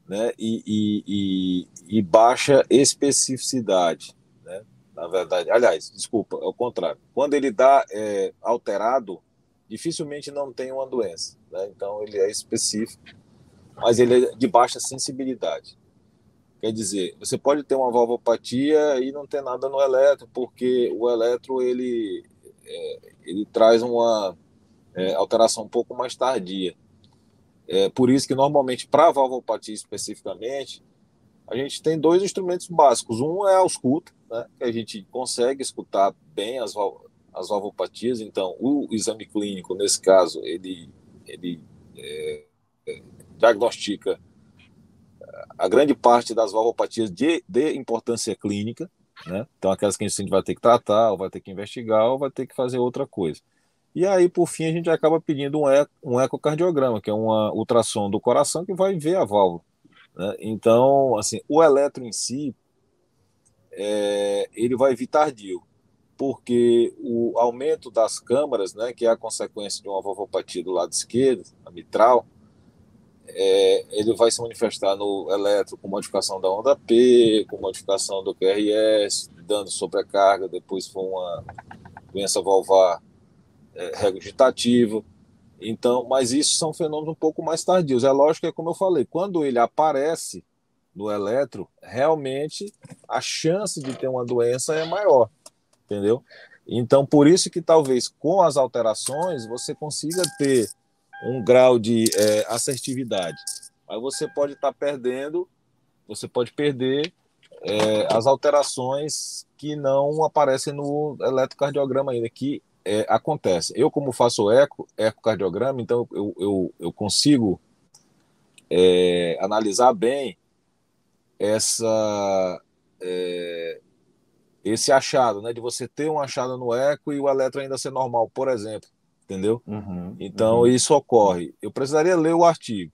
né, e baixa especificidade, né, na verdade. Aliás, desculpa, é o contrário. Quando ele dá alterado, dificilmente não tem uma doença, né? Então ele é específico, mas ele é de baixa sensibilidade. Quer dizer, você pode ter uma valvopatia e não ter nada no eletro, porque o eletro ele traz uma alteração um pouco mais tardia. Por isso que normalmente para a valvopatia especificamente, a gente tem dois instrumentos básicos. Um é a ausculta, né, que a gente consegue escutar bem as valvopatias. Então, o exame clínico, nesse caso, ele diagnostica a grande parte das valvopatias de importância clínica, né? Então, aquelas que a gente vai ter que tratar, ou vai ter que investigar, ou vai ter que fazer outra coisa. E aí, por fim, a gente acaba pedindo um ecocardiograma, que é uma ultrassom do coração que vai ver a válvula, né? Então, assim, o eletro em si, ele vai vir tardio, porque o aumento das câmaras, né, que é a consequência de uma valvopatia do lado esquerdo, a mitral, ele vai se manifestar no eletro com modificação da onda P, com modificação do QRS, dando sobrecarga, depois for uma doença valvar regurgitativa. Então, mas isso são fenômenos um pouco mais tardios. É lógico que, como eu falei, quando ele aparece no eletro, realmente a chance de ter uma doença é maior, entendeu? Então, por isso que talvez com as alterações você consiga ter um grau de assertividade. Mas você pode estar perdendo, você pode perder as alterações que não aparecem no eletrocardiograma ainda, que acontece. Eu, como faço ecocardiograma, então eu consigo analisar bem esse achado, né, de você ter um achado no eco e o eletro ainda ser normal, por exemplo, entendeu? Então, isso ocorre. Eu precisaria ler o artigo,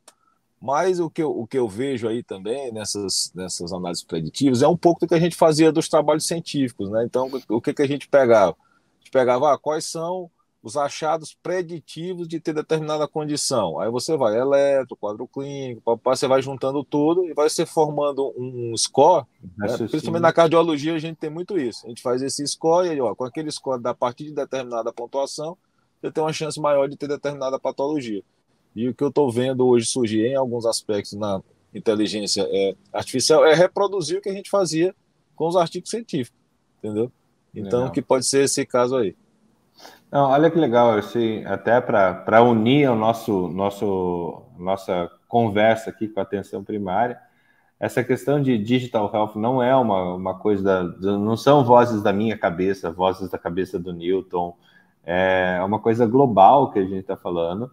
mas o que eu vejo aí também nessas análises preditivas é um pouco do que a gente fazia dos trabalhos científicos, né? Então, o que a gente pegava? A gente pegava quais são os achados preditivos de ter determinada condição. Aí você vai, eletro, quadro clínico, você vai juntando tudo e vai se formando um score, né? Principalmente na cardiologia a gente tem muito isso. A gente faz esse score e aí, com aquele score da partir de determinada pontuação, você tem uma chance maior de ter determinada patologia. E o que eu estou vendo hoje surgir em alguns aspectos na inteligência artificial é reproduzir o que a gente fazia com os artigos científicos, entendeu? Então, que pode ser esse caso aí. Não, olha que legal, assim, até para unir a nossa conversa aqui com a atenção primária, essa questão de digital health não é uma coisa, não são vozes da minha cabeça, vozes da cabeça do Newton, é uma coisa global que a gente está falando,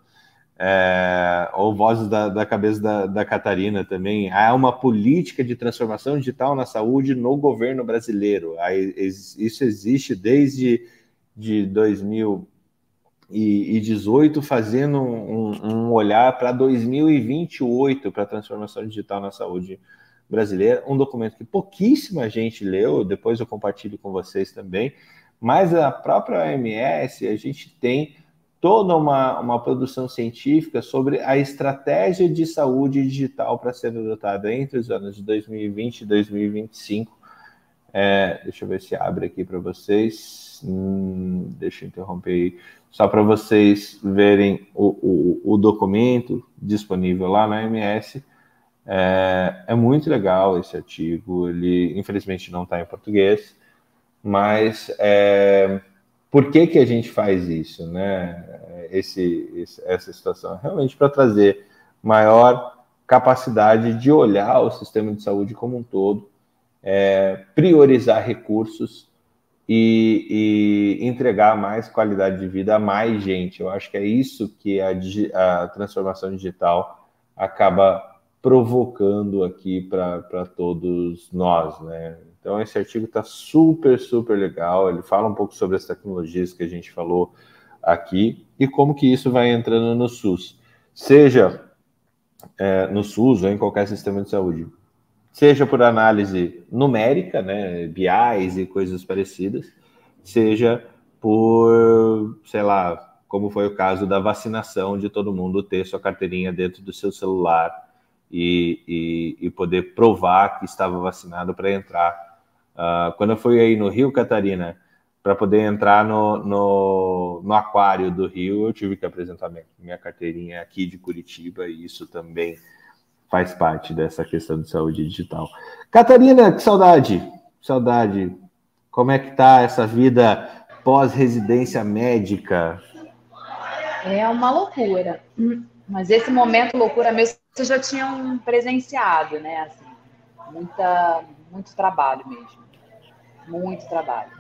ou vozes da cabeça da Catarina também. Há uma política de transformação digital na saúde no governo brasileiro. Isso existe desde 2018, fazendo um olhar para 2028 para a transformação digital na saúde brasileira, um documento que pouquíssima gente leu, depois eu compartilho com vocês também, mas a própria OMS, a gente tem toda uma produção científica sobre a estratégia de saúde digital para ser adotada entre os anos de 2020 e 2025. Deixa eu ver se abre aqui para vocês. Deixa eu interromper aí. Só para vocês verem o documento disponível lá na OMS. É muito legal esse artigo. Ele, infelizmente, não está em português. Mas por que a gente faz isso, né? Essa situação realmente para trazer maior capacidade de olhar o sistema de saúde como um todo, priorizar recursos e entregar mais qualidade de vida a mais gente. Eu acho que é isso que a transformação digital acaba provocando aqui para todos nós, né? Então, esse artigo está super, super legal. Ele fala um pouco sobre as tecnologias que a gente falou aqui e como que isso vai entrando no SUS. Seja no SUS ou em qualquer sistema de saúde. Seja por análise numérica, né, BIs e coisas parecidas, seja por, sei lá, como foi o caso da vacinação, de todo mundo ter sua carteirinha dentro do seu celular e poder provar que estava vacinado para entrar. Quando eu fui aí no Rio, Catarina, para poder entrar no aquário do Rio, eu tive que apresentar minha carteirinha aqui de Curitiba, e isso também faz parte dessa questão de saúde digital. Catarina, que saudade! Saudade! Como é que tá essa vida pós-residência médica? É uma loucura. Mas esse momento loucura mesmo, vocês já tinham presenciado, né? Assim, Muito trabalho mesmo. Muito trabalho.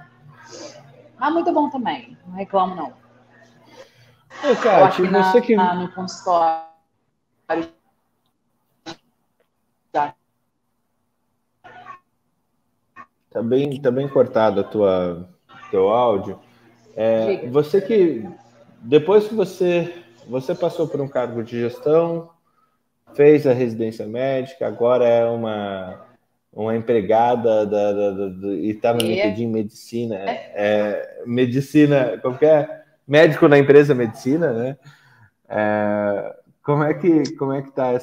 Mas muito bom também. Não reclamo, não. Ô, Kátia, Aqui você que... no consultório. Tá. Tá bem cortado teu áudio. Você que, depois que você passou por um cargo de gestão, fez a residência médica, agora é uma empregada e está no LinkedIn medicina, medicina, como que é? Médico na empresa medicina, né? Como é que tá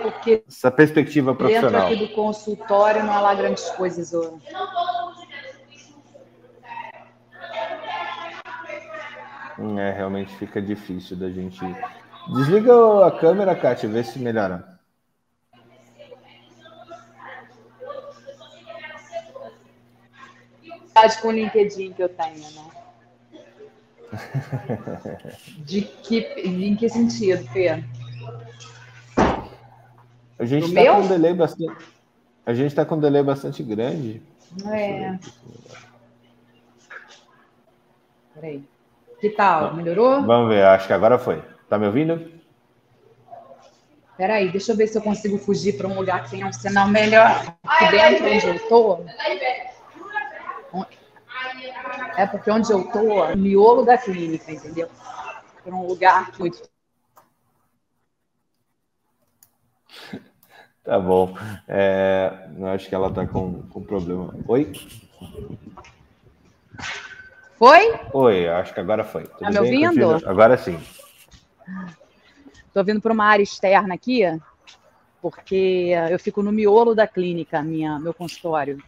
Porque essa perspectiva profissional? Dentro aqui do consultório não há lá grandes coisas. Realmente fica difícil da gente... Desliga a câmera, Kátia, vê se melhora. Com o LinkedIn que eu tenho, né? Em que sentido, Fê? A gente está com um delay bastante... A gente está com um delay bastante grande. Peraí. Que tal? Melhorou? Vamos ver, acho que agora foi. Tá me ouvindo? Peraí, deixa eu ver se eu consigo fugir para um lugar que tenha um sinal melhor. Aqui dentro onde eu tô. Porque onde eu tô, o miolo da clínica, entendeu? Para um lugar muito... Tá bom. Eu acho que ela tá com problema. Oi? Foi? Oi, acho que agora foi. Tá me ouvindo? Agora sim. Tô vindo para uma área externa aqui, porque eu fico no miolo da clínica, meu consultório.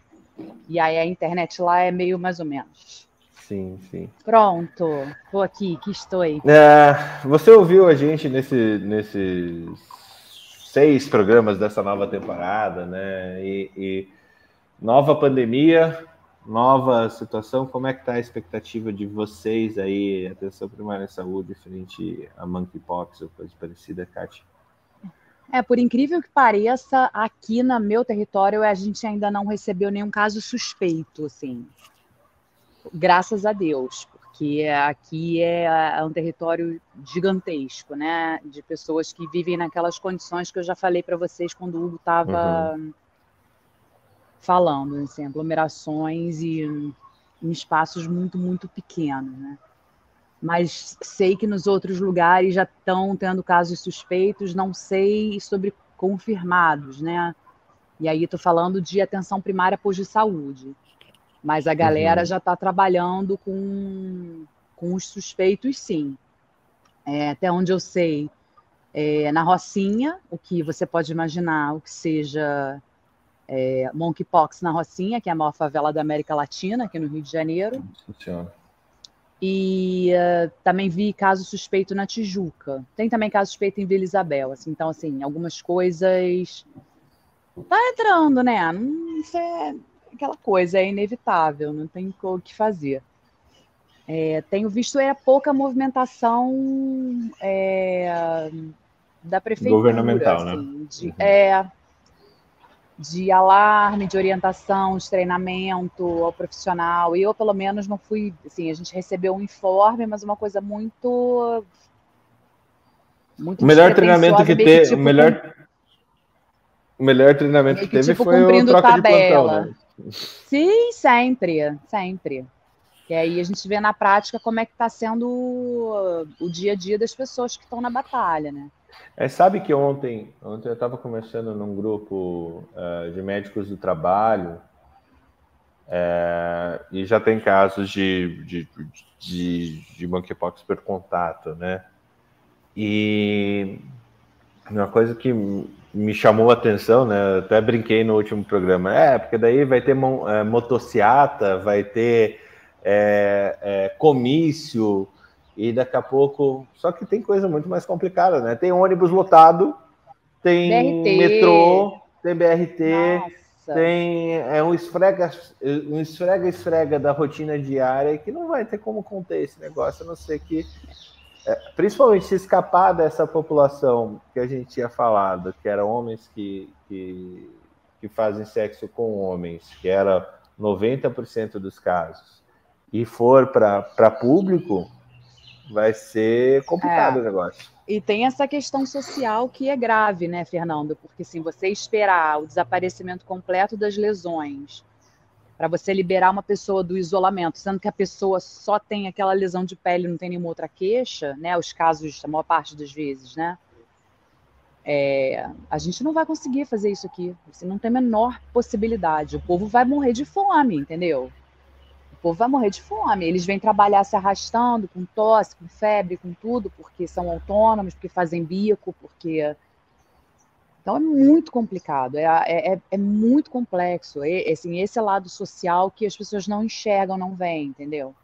E aí a internet lá é meio mais ou menos. Sim. Pronto, tô aqui, que estou. Você ouviu a gente nesses 6 programas dessa nova temporada, né? E nova pandemia, nova situação. Como é que está a expectativa de vocês aí, atenção primária em saúde, frente a monkeypox ou coisa parecida, Kátia? Por incrível que pareça, aqui no meu território a gente ainda não recebeu nenhum caso suspeito, assim. Graças a Deus, porque aqui é um território gigantesco, né? De pessoas que vivem naquelas condições que eu já falei para vocês quando o Hugo estava falando, assim, aglomerações e em espaços muito, muito pequenos, né? Mas sei que nos outros lugares já estão tendo casos suspeitos, não sei sobre confirmados, né? E aí estou falando de atenção primária posto de saúde. Mas a galera já está trabalhando com os suspeitos, sim. Até onde eu sei, na Rocinha, o que você pode imaginar, o que seja monkeypox na Rocinha, que é a maior favela da América Latina, aqui no Rio de Janeiro. Funciona. E também vi caso suspeito na Tijuca. Tem também caso suspeito em Vila Isabel. Assim, então, assim, algumas coisas... Tá entrando, né? Isso é aquela coisa, é inevitável, não tem o que fazer. Tenho visto pouca movimentação da prefeitura. Governamental, assim, né? De alarme, de orientação, de treinamento ao profissional. E eu, pelo menos, não fui... Assim, a gente recebeu um informe, mas uma coisa muito o melhor treinamento que teve... tipo, o melhor treinamento que teve foi o troca de plantão, né? Sim, sempre. E aí a gente vê na prática como é que está sendo o dia a dia das pessoas que estão na batalha, né? Sabe que ontem eu estava conversando num grupo de médicos do trabalho e já tem casos de monkeypox por contato, né? E uma coisa que me chamou a atenção, né? Eu até brinquei no último programa, porque daí vai ter motociata, vai ter comício, e daqui a pouco... Só que tem coisa muito mais complicada, né? Tem ônibus lotado, tem BRT. metrô, tem BRT, Nossa. tem um esfrega-esfrega da rotina diária que não vai ter como conter esse negócio, a não ser que... principalmente se escapar dessa população que a gente tinha falado, que eram homens que que fazem sexo com homens, que era 90% dos casos, e for para público, vai ser complicado o negócio. E tem essa questão social que é grave, né, Fernando? Porque assim, você esperar o desaparecimento completo das lesões para você liberar uma pessoa do isolamento, sendo que a pessoa só tem aquela lesão de pele e não tem nenhuma outra queixa, né? Os casos, a maior parte das vezes, né? A gente não vai conseguir fazer isso aqui. Você não tem a menor possibilidade. O povo vai morrer de fome, entendeu? O povo vai morrer de fome. Eles vêm trabalhar se arrastando, com tosse, com febre, com tudo, porque são autônomos, porque fazem bico, porque... Então é muito complicado, é muito complexo. Assim, esse lado social que as pessoas não enxergam, não veem, entendeu?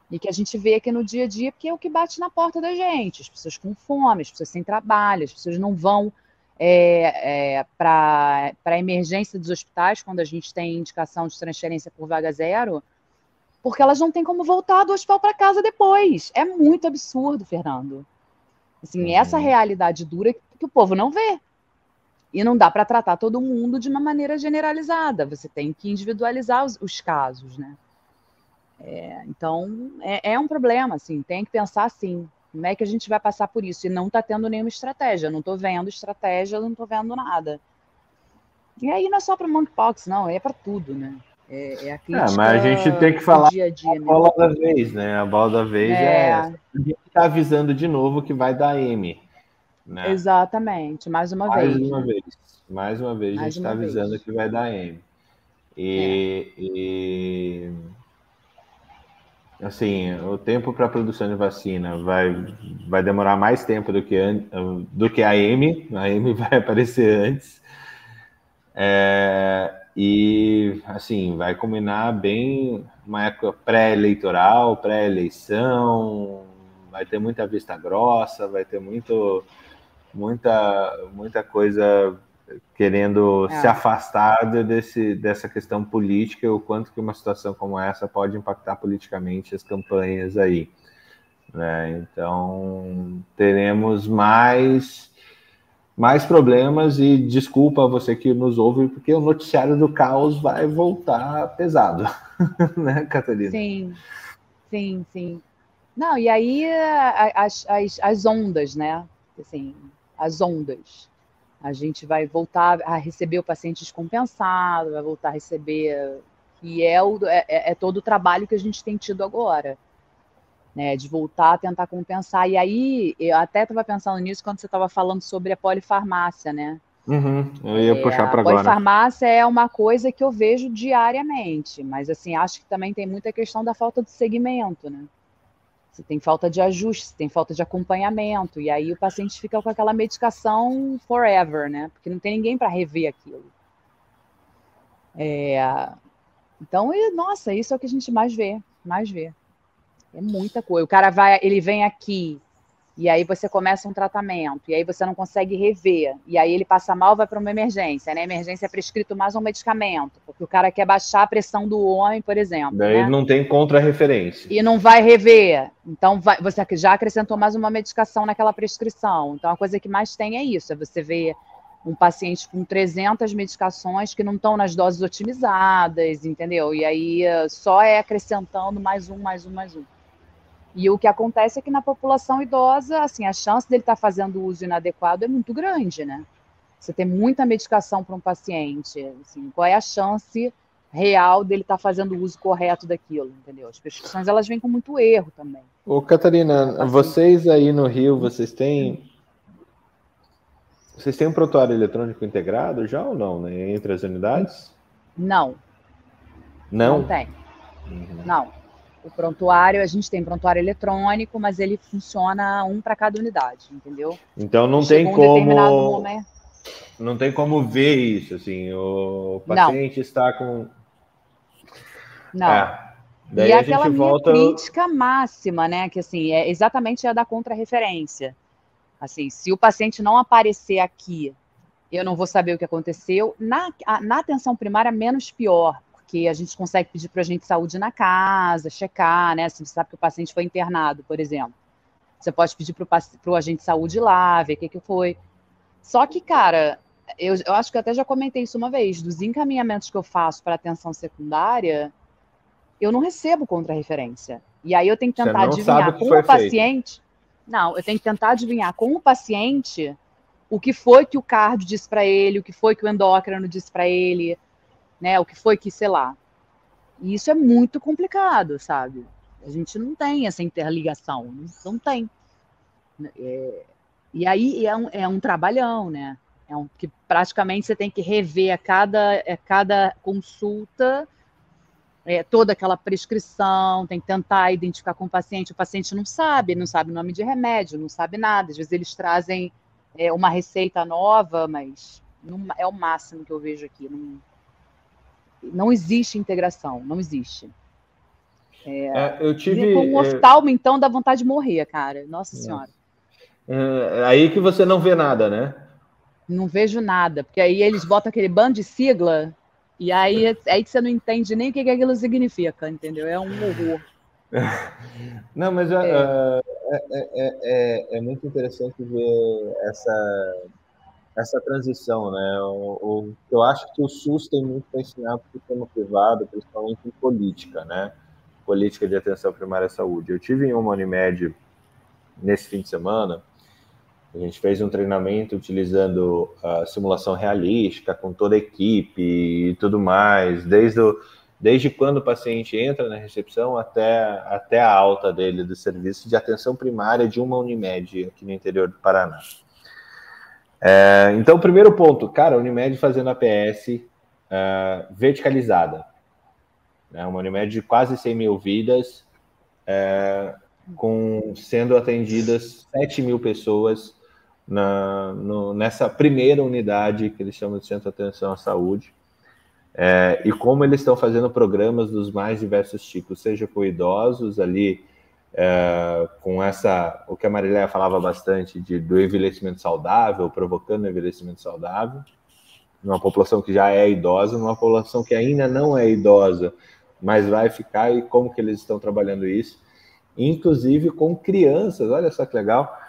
E que a gente vê aqui no dia a dia, porque é o que bate na porta da gente. As pessoas com fome, as pessoas sem trabalho, as pessoas não vão para a emergência dos hospitais, quando a gente tem indicação de transferência por vaga zero, porque elas não têm como voltar do hospital para casa depois. É muito absurdo, Fernando. Assim, essa realidade dura que o povo não vê. E não dá para tratar todo mundo de uma maneira generalizada. Você tem que individualizar os casos, né? Então, é um problema, assim. Tem que pensar assim. Como é que a gente vai passar por isso? E não está tendo nenhuma estratégia. Não estou vendo estratégia, não estou vendo nada. E aí não é só para monkeypox, não. É para tudo, né? É a crítica mas a gente tem que falar dia a dia, a bola da vez, né? A bola da vez é essa. A gente está avisando de novo que vai dar M. Né? Exatamente, mais uma vez. Mais uma vez a gente está avisando que vai dar M. E assim, o tempo para a produção de vacina vai demorar mais tempo do que a M. A M vai aparecer antes. E assim, vai combinar bem uma época pré-eleitoral, pré-eleição, vai ter muita vista grossa, vai ter muita coisa querendo se afastar dessa questão política e o quanto que uma situação como essa pode impactar politicamente as campanhas aí. Né? Então, teremos mais problemas e desculpa a você que nos ouve, porque o noticiário do caos vai voltar pesado. Né, Catarina? Sim. Não, e aí as ondas, né? Assim, as ondas. A gente vai voltar a receber o paciente descompensado, vai voltar a receber... E é todo o trabalho que a gente tem tido agora. Né, de voltar a tentar compensar. E aí, eu até estava pensando nisso quando você estava falando sobre a polifarmácia, né? Eu ia puxar para agora. A polifarmácia é uma coisa que eu vejo diariamente, mas assim, acho que também tem muita questão da falta de segmento, né? Você tem falta de ajuste, você tem falta de acompanhamento, e aí o paciente fica com aquela medicação forever, né? Porque não tem ninguém para rever aquilo. Então, nossa, isso é o que a gente mais vê. É muita coisa. O cara ele vem aqui, e aí você começa um tratamento, e aí você não consegue rever, e aí ele passa mal, vai para uma emergência. Na emergência é prescrito mais um medicamento, porque o cara quer baixar a pressão do homem, por exemplo. Daí não tem contra-referência. E não vai rever. Então, você já acrescentou mais uma medicação naquela prescrição. Então, a coisa que mais tem é isso, é você ver um paciente com 300 medicações que não estão nas doses otimizadas, entendeu? E aí só acrescentando mais um. E o que acontece é que na população idosa, assim, a chance dele estar fazendo uso inadequado é muito grande, né? Você tem muita medicação para um paciente, assim, qual é a chance real dele estar fazendo o uso correto daquilo, entendeu? As prescrições, elas vêm com muito erro também. Ô, Catarina, vocês aí no Rio, vocês têm um prontuário eletrônico integrado já ou não, né? Entre as unidades? Não. Não tem. Não. O prontuário, a gente tem prontuário eletrônico, mas ele funciona um para cada unidade, entendeu? Então não tem como... Não tem como ver isso, assim, o paciente está com... Não. Daí e a aquela gente volta... minha crítica máxima, né, que assim, é exatamente a da contra-referência. Assim, se o paciente não aparecer aqui, eu não vou saber o que aconteceu. Na atenção primária, menos pior, porque a gente consegue pedir para o agente de saúde na casa, checar, né? Se você sabe que o paciente foi internado, por exemplo. Você pode pedir para o agente de saúde ir lá, ver o que foi. Só que, cara, eu acho que eu até já comentei isso uma vez, dos encaminhamentos que eu faço para atenção secundária, eu não recebo contra-referência. E aí eu tenho que Você tentar não sabe adivinhar o que com foi o paciente. Não, eu tenho que tentar adivinhar com o paciente o que foi que o cardio disse para ele, o que foi que o endócrino disse para ele, né? O que foi que, sei lá. E isso é muito complicado, sabe? A gente não tem essa interligação, não tem. E aí é um trabalhão, né? Que praticamente você tem que rever a cada consulta, toda aquela prescrição, tem que tentar identificar com o paciente não sabe o nome de remédio, não sabe nada. Às vezes eles trazem uma receita nova, mas não, é o máximo que eu vejo aqui. Não existe integração, não existe. Eu Com tive. um oftalmo, então, dá vontade de morrer, cara. Nossa Senhora. Aí que você não vê nada, né? Não vejo nada, porque aí eles botam aquele bando de sigla, e aí que você não entende nem o que aquilo significa, entendeu? É um horror. Não, mas é muito interessante ver essa transição, né? Eu acho que o SUS tem muito para ensinar para o sistema privado, principalmente em política, né? Política de atenção primária à saúde. Eu tive em uma Unimed nesse fim de semana. A gente fez um treinamento utilizando a simulação realística, com toda a equipe e tudo mais, desde quando o paciente entra na recepção até a alta dele do serviço de atenção primária de uma Unimed aqui no interior do Paraná. Então, primeiro ponto, cara, a Unimed fazendo APS verticalizada. Uma Unimed de quase 100 mil vidas, sendo atendidas 7 mil pessoas nessa primeira unidade que eles chamam de Centro de Atenção à Saúde, e como eles estão fazendo programas dos mais diversos tipos, seja com idosos ali, com o que a Mariléia falava bastante do envelhecimento saudável, provocando envelhecimento saudável, numa população que já é idosa, numa população que ainda não é idosa, mas vai ficar, e como que eles estão trabalhando isso, inclusive com crianças, olha só que legal,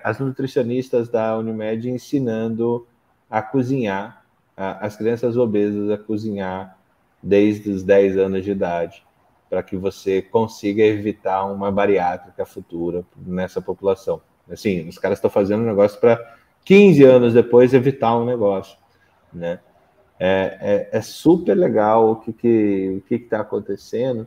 as nutricionistas da Unimed ensinando a cozinhar, as crianças obesas a cozinhar desde os 10 anos de idade, para que você consiga evitar uma bariátrica futura nessa população. Assim, os caras estão fazendo um negócio para 15 anos depois evitar um negócio, né? É super legal o que está acontecendo.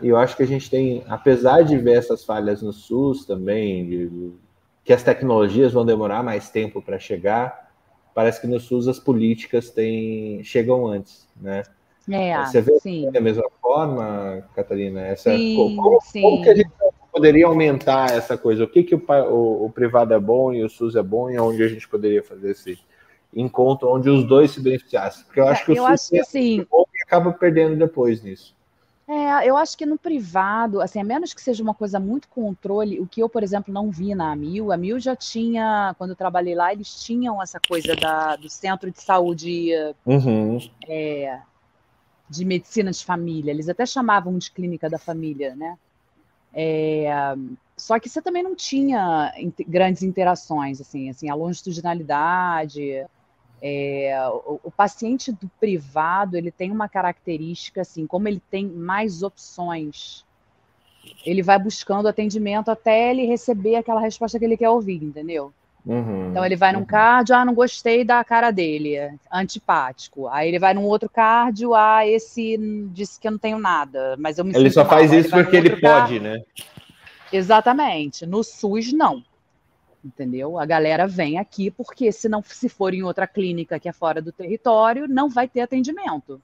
E eu acho que a gente tem, apesar de ver essas falhas no SUS também, que as tecnologias vão demorar mais tempo para chegar, parece que no SUS as políticas chegam antes, né? Você vê Sim. da mesma forma, Catarina? Sim, como que a gente poderia aumentar essa coisa? O que o privado é bom e o SUS é bom, e onde a gente poderia fazer esse encontro onde os dois se beneficiassem? Porque eu acho que o SUS é muito bom e acaba perdendo depois nisso. Eu acho que no privado, assim, a menos que seja uma coisa muito controle, o que eu, por exemplo, não vi na a Mil já tinha, quando eu trabalhei lá, eles tinham essa coisa do centro de saúde de medicina de família, eles até chamavam de clínica da família, né? Só que você também não tinha grandes interações, assim, a longitudinalidade. O paciente do privado, ele tem uma característica, assim, como ele tem mais opções, ele vai buscando atendimento até ele receber aquela resposta que ele quer ouvir, entendeu? Então ele vai num cardio, não gostei da cara dele, antipático. Aí ele vai num outro cardio, esse disse que eu não tenho nada, mas eu me sinto Ele só mal. faz Aí isso porque ele pode, né? Exatamente. No SUS, não. Entendeu? A galera vem aqui porque se for em outra clínica que é fora do território, não vai ter atendimento.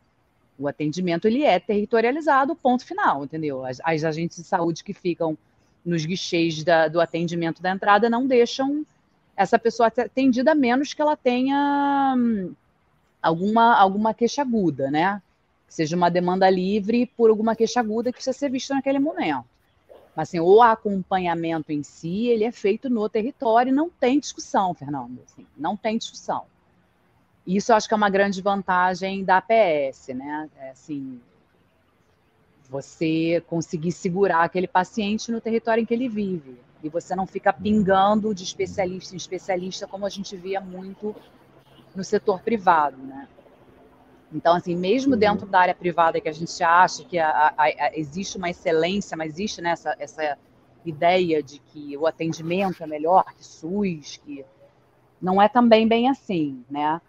O atendimento ele é territorializado, ponto final, entendeu? As agentes de saúde que ficam nos guichês do atendimento da entrada não deixam essa pessoa atendida, a menos que ela tenha alguma queixa aguda, né? Que seja uma demanda livre por alguma queixa aguda que precisa ser vista naquele momento. Mas assim, o acompanhamento em si, ele é feito no território e não tem discussão, Fernando. Assim, não tem discussão. Isso eu acho que é uma grande vantagem da APS, né? Assim, você conseguir segurar aquele paciente no território em que ele vive. E você não fica pingando de especialista em especialista, como a gente via muito no setor privado, né? Então, assim, mesmo dentro da área privada, que a gente acha que existe uma excelência, mas existe, né, essa ideia de que o atendimento é melhor que SUS, que não é também bem assim, né?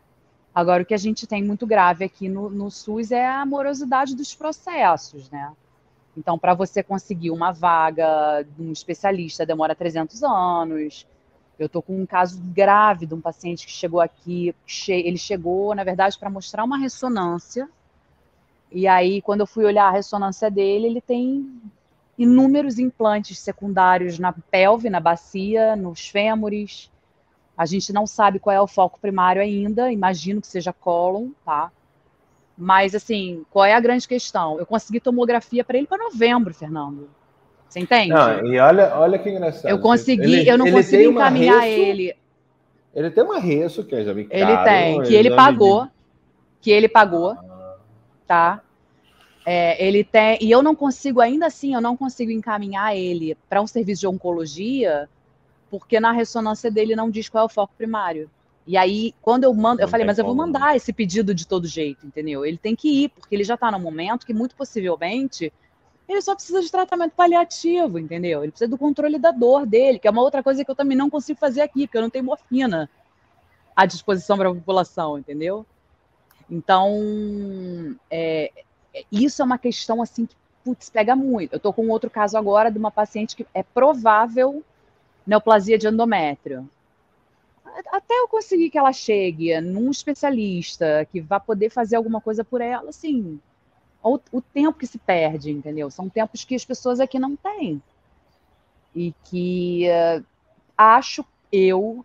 Agora, o que a gente tem muito grave aqui no SUS é a morosidade dos processos, né? Então, para você conseguir uma vaga de um especialista, demora 300 anos. Eu estou com um caso grave de um paciente que chegou aqui. Ele chegou, na verdade, para mostrar uma ressonância. E aí, quando eu fui olhar a ressonância dele, ele tem inúmeros implantes secundários na pelve, na bacia, nos fêmures. A gente não sabe qual é o foco primário ainda. Imagino que seja cólon, tá? Mas, assim, qual é a grande questão? Eu consegui tomografia para ele para novembro, Fernando. Você entende? Não, e olha que engraçado. Eu não consigo encaminhar ele. Ele tem uma resso, que é exame caro. Ele tem, que ele pagou, tá? Ele tem, e eu não consigo, ainda assim, eu não consigo encaminhar ele para um serviço de oncologia, porque na ressonância dele não diz qual é o foco primário. E aí, quando eu mando, eu falei, mas eu vou mandar esse pedido de todo jeito, entendeu? Ele tem que ir, porque ele já está num momento que, muito possivelmente, ele só precisa de tratamento paliativo, entendeu? Ele precisa do controle da dor dele, que é uma outra coisa que eu também não consigo fazer aqui, porque eu não tenho morfina à disposição para a população, entendeu? Então, isso é uma questão, assim, que, putz, pega muito. Eu estou com outro caso agora de uma paciente que é provável neoplasia de endométrio. Até eu conseguir que ela chegue num especialista que vá poder fazer alguma coisa por ela, assim, o tempo que se perde, entendeu? São tempos que as pessoas aqui não têm. E que acho eu,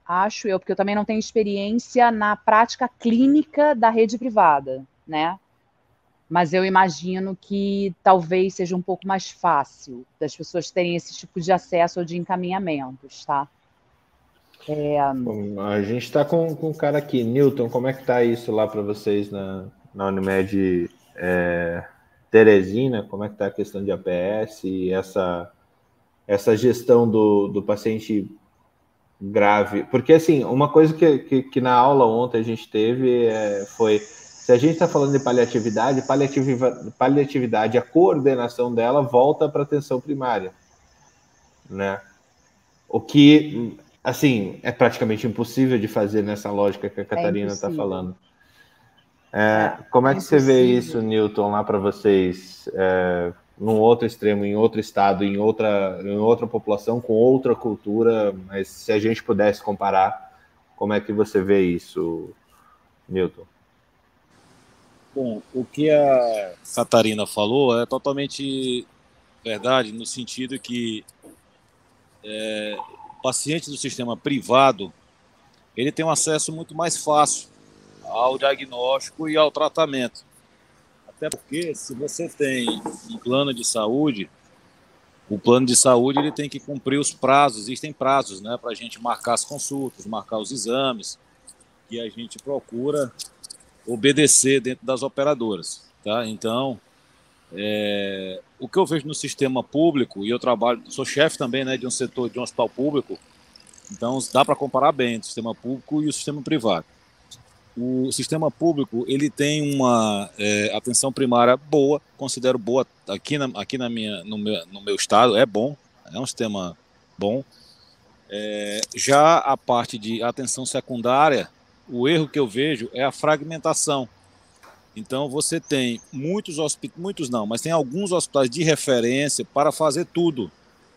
porque eu também não tenho experiência na prática clínica da rede privada, né? Mas eu imagino que talvez seja um pouco mais fácil das pessoas terem esse tipo de acesso ou de encaminhamentos, tá? Bom, a gente está com um cara aqui. Newton, como é que tá isso lá para vocês na Unimed Teresina? Como é que tá a questão de APS e essa gestão do paciente grave? Porque, assim, uma coisa que na aula ontem a gente teve foi, se a gente está falando de paliatividade, a coordenação dela volta para a atenção primária, né? O que, assim, é praticamente impossível de fazer nessa lógica que a Catarina está falando. Como é que você vê isso, Newton, lá para vocês, num outro extremo, em outro estado, em outra população, com outra cultura, mas se a gente pudesse comparar, como é que você vê isso, Newton? Bom, o que a Catarina falou é totalmente verdade, no sentido que o paciente do sistema privado, ele tem um acesso muito mais fácil ao diagnóstico e ao tratamento. Até porque, se você tem um plano de saúde, o plano de saúde ele tem que cumprir os prazos, existem prazos, né, para a gente marcar as consultas, marcar os exames, que a gente procura obedecer dentro das operadoras, tá? Então, o que eu vejo no sistema público, e eu sou chefe também, né, de um setor, de um hospital público, então dá para comparar bem o sistema público e o sistema privado. O sistema público ele tem uma atenção primária boa, considero boa aqui no meu estado, é bom, é um sistema bom. Já a parte de atenção secundária, o erro que eu vejo é a fragmentação. Então você tem muitos não, mas tem alguns hospitais de referência para fazer tudo,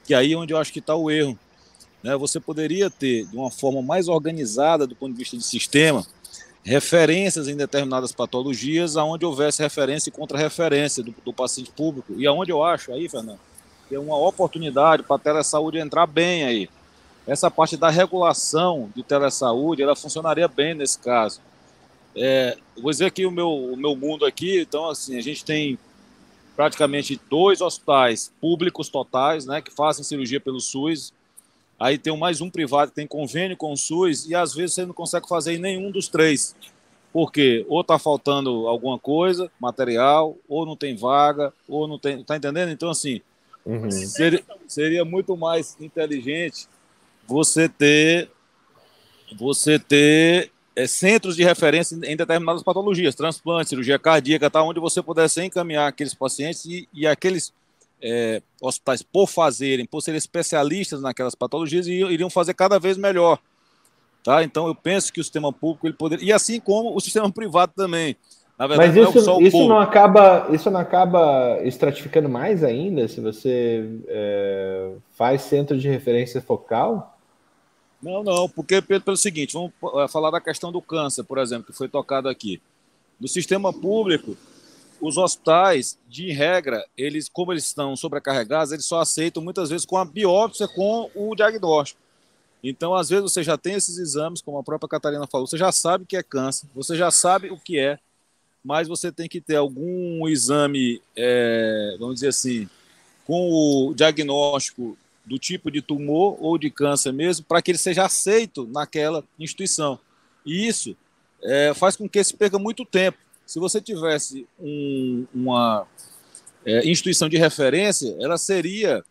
que aí é onde eu acho que está o erro, né? Você poderia ter, de uma forma mais organizada do ponto de vista de sistema, referências em determinadas patologias, aonde houvesse referência e contra-referência do paciente público, e aonde eu acho aí, Fernando, que é uma oportunidade para a telesaúde entrar bem aí. Essa parte da regulação de telesaúde, ela funcionaria bem nesse caso. Vou dizer aqui o meu mundo aqui, então assim, a gente tem praticamente 2 hospitais públicos totais, né, que fazem cirurgia pelo SUS, aí tem mais um privado que tem convênio com o SUS e às vezes você não consegue fazer em nenhum dos 3, porque ou está faltando alguma coisa, material, ou não tem vaga, ou não tem, tá entendendo? Então assim, Uhum. Seria muito mais inteligente você ter centros de referência em determinadas patologias, transplante, cirurgia cardíaca, tá, onde você pudesse encaminhar aqueles pacientes e aqueles hospitais, por serem especialistas naquelas patologias, iriam fazer cada vez melhor. Tá? Então, eu penso que o sistema público ele poderia, e assim como o sistema privado também. Na verdade, Mas não é só o isso não acaba estratificando mais ainda se você faz centro de referência focal? Não, porque pelo seguinte, vamos falar da questão do câncer, por exemplo, que foi tocado aqui. No sistema público, os hospitais, de regra, como eles estão sobrecarregados, eles só aceitam muitas vezes com a biópsia, com o diagnóstico. Então, às vezes, você já tem esses exames, como a própria Catarina falou, você já sabe que é câncer, você já sabe o que é, mas você tem que ter algum exame, vamos dizer assim, com o diagnóstico do tipo de tumor ou de câncer mesmo, para que ele seja aceito naquela instituição. E isso faz com que se perca muito tempo. Se você tivesse uma instituição de referência, ela seria,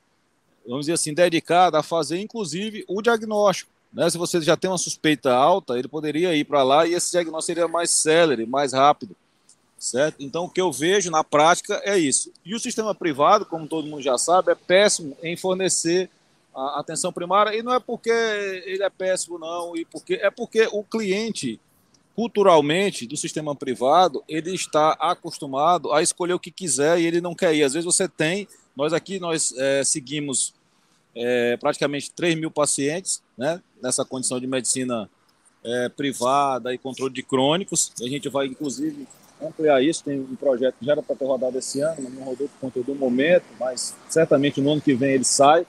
vamos dizer assim, dedicada a fazer, inclusive, o diagnóstico. Né? Se você já tem uma suspeita alta, ele poderia ir para lá e esse diagnóstico seria mais célere, mais rápido. Certo? Então, o que eu vejo na prática é isso. E o sistema privado, como todo mundo já sabe, é péssimo em fornecer a atenção primária, e não é porque ele é péssimo, não, é porque o cliente, culturalmente, do sistema privado, ele está acostumado a escolher o que quiser e ele não quer ir. Às vezes você tem, nós seguimos praticamente 3 mil pacientes, né, nessa condição de medicina privada e controle de crônicos. A gente vai, inclusive, ampliar isso. Tem um projeto que já era para ter rodado esse ano, mas não rodou por conta do momento, mas certamente no ano que vem ele sai,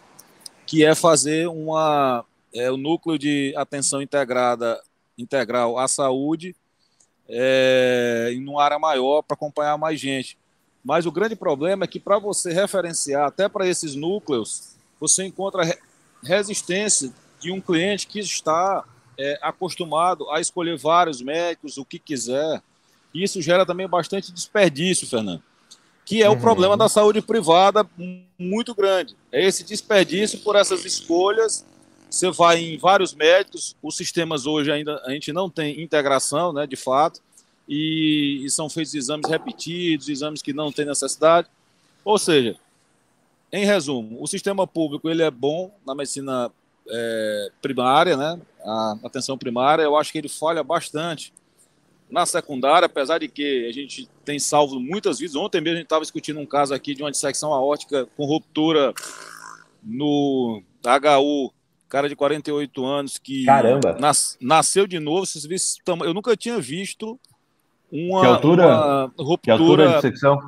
que é fazer o núcleo de atenção integral à saúde em uma área maior para acompanhar mais gente. Mas o grande problema é que para você referenciar até para esses núcleos, você encontra resistência de um cliente que está acostumado a escolher vários médicos, o que quiser. Isso gera também bastante desperdício, Fernando, que é o problema da saúde privada muito grande. É esse desperdício por essas escolhas. Você vai em vários médicos, os sistemas hoje ainda a gente não tem integração, né, de fato, e são feitos exames repetidos, exames que não têm necessidade. Ou seja, em resumo, o sistema público ele é bom na medicina primária, né, a atenção primária. Eu acho que ele falha bastante na secundária, apesar de que a gente tem salvo muitas vidas. Ontem mesmo a gente estava discutindo um caso aqui de uma dissecção aórtica com ruptura no HU, cara de 48 anos que nasceu de novo. Eu nunca tinha visto uma ruptura que altura de dissecção?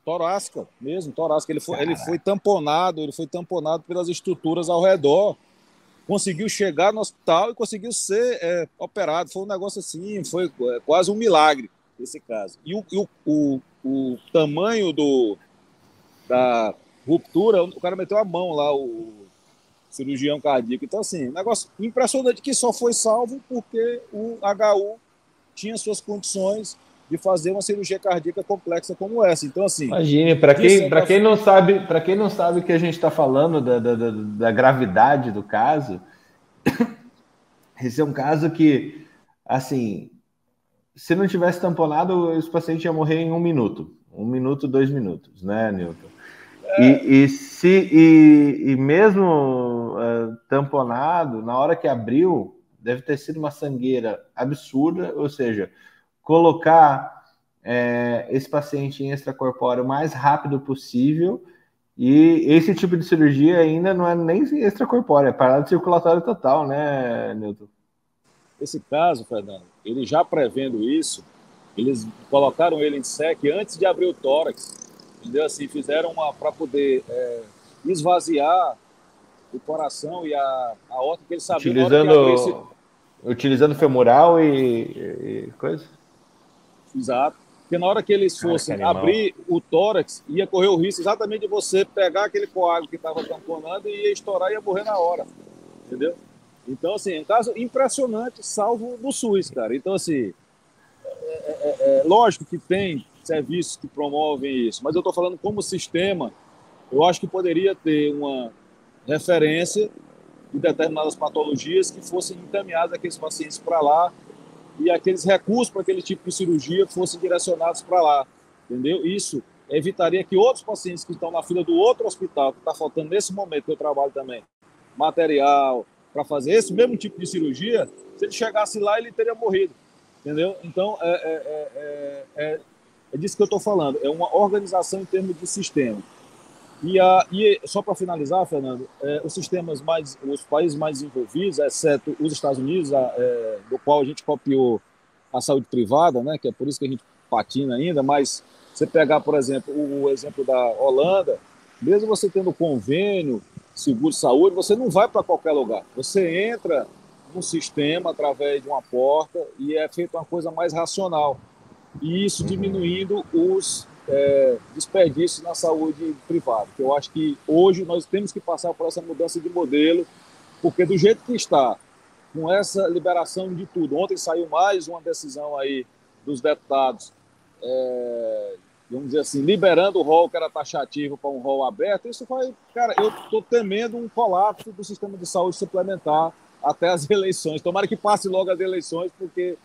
Torácica mesmo, torácica. Ele foi tamponado pelas estruturas ao redor. Conseguiu chegar no hospital e conseguiu ser operado. Foi um negócio assim, foi quase um milagre esse caso. E o tamanho da ruptura, o cara meteu a mão lá, o cirurgião cardíaco. Então, assim, um negócio impressionante que só foi salvo porque o HU tinha suas condições de fazer uma cirurgia cardíaca complexa como essa. Então, assim... Imagine, para quem não sabe o que a gente está falando da gravidade do caso, esse é um caso que, assim, se não tivesse tamponado, os pacientes iam morrer em 1 minuto. 1 minuto, 2 minutos, né, Newton? E mesmo tamponado, na hora que abriu, deve ter sido uma sangueira absurda, ou seja, colocar esse paciente em extracorpóreo o mais rápido possível, e esse tipo de cirurgia ainda não é nem extracorpóreo, é parada circulatória total, né, Newton? Esse caso, Fernando, ele já prevendo isso, eles colocaram ele em SEC antes de abrir o tórax, entendeu? Assim, fizeram para poder esvaziar o coração e a aorta, que eles sabiam... Utilizando femoral e coisa? Exato. Porque na hora que eles fossem abrir o tórax, ia correr o risco exatamente de você pegar aquele coágulo que estava tamponando e ia estourar e ia morrer na hora. Entendeu? Então, assim, é um caso impressionante, salvo no SUS, cara. Então, assim, lógico que tem serviços que promovem isso, mas eu estou falando como sistema, eu acho que poderia ter uma referência de determinadas patologias que fossem encaminhadas aqueles pacientes para lá e aqueles recursos para aquele tipo de cirurgia fossem direcionados para lá, entendeu? Isso evitaria que outros pacientes que estão na fila do outro hospital, que está faltando nesse momento que eu trabalho também, material para fazer esse mesmo tipo de cirurgia, se ele chegasse lá, ele teria morrido, entendeu? Então, é disso que eu estou falando, é uma organização em termos de sistema. E só para finalizar, Fernando, os países mais desenvolvidos, exceto os Estados Unidos, do qual a gente copiou a saúde privada, né, que é por isso que a gente patina ainda, mas você pegar, por exemplo, o exemplo da Holanda, mesmo você tendo convênio, seguro-saúde, você não vai para qualquer lugar. Você entra no sistema através de uma porta e é feita uma coisa mais racional. E isso diminuindo os desperdícios na saúde privada. Que eu acho que hoje nós temos que passar por essa mudança de modelo, porque do jeito que está, com essa liberação de tudo, ontem saiu mais uma decisão aí dos deputados, vamos dizer assim, liberando o rol que era taxativo para um rol aberto, isso vai, cara, eu estou temendo um colapso do sistema de saúde suplementar até as eleições. Tomara que passe logo as eleições, porque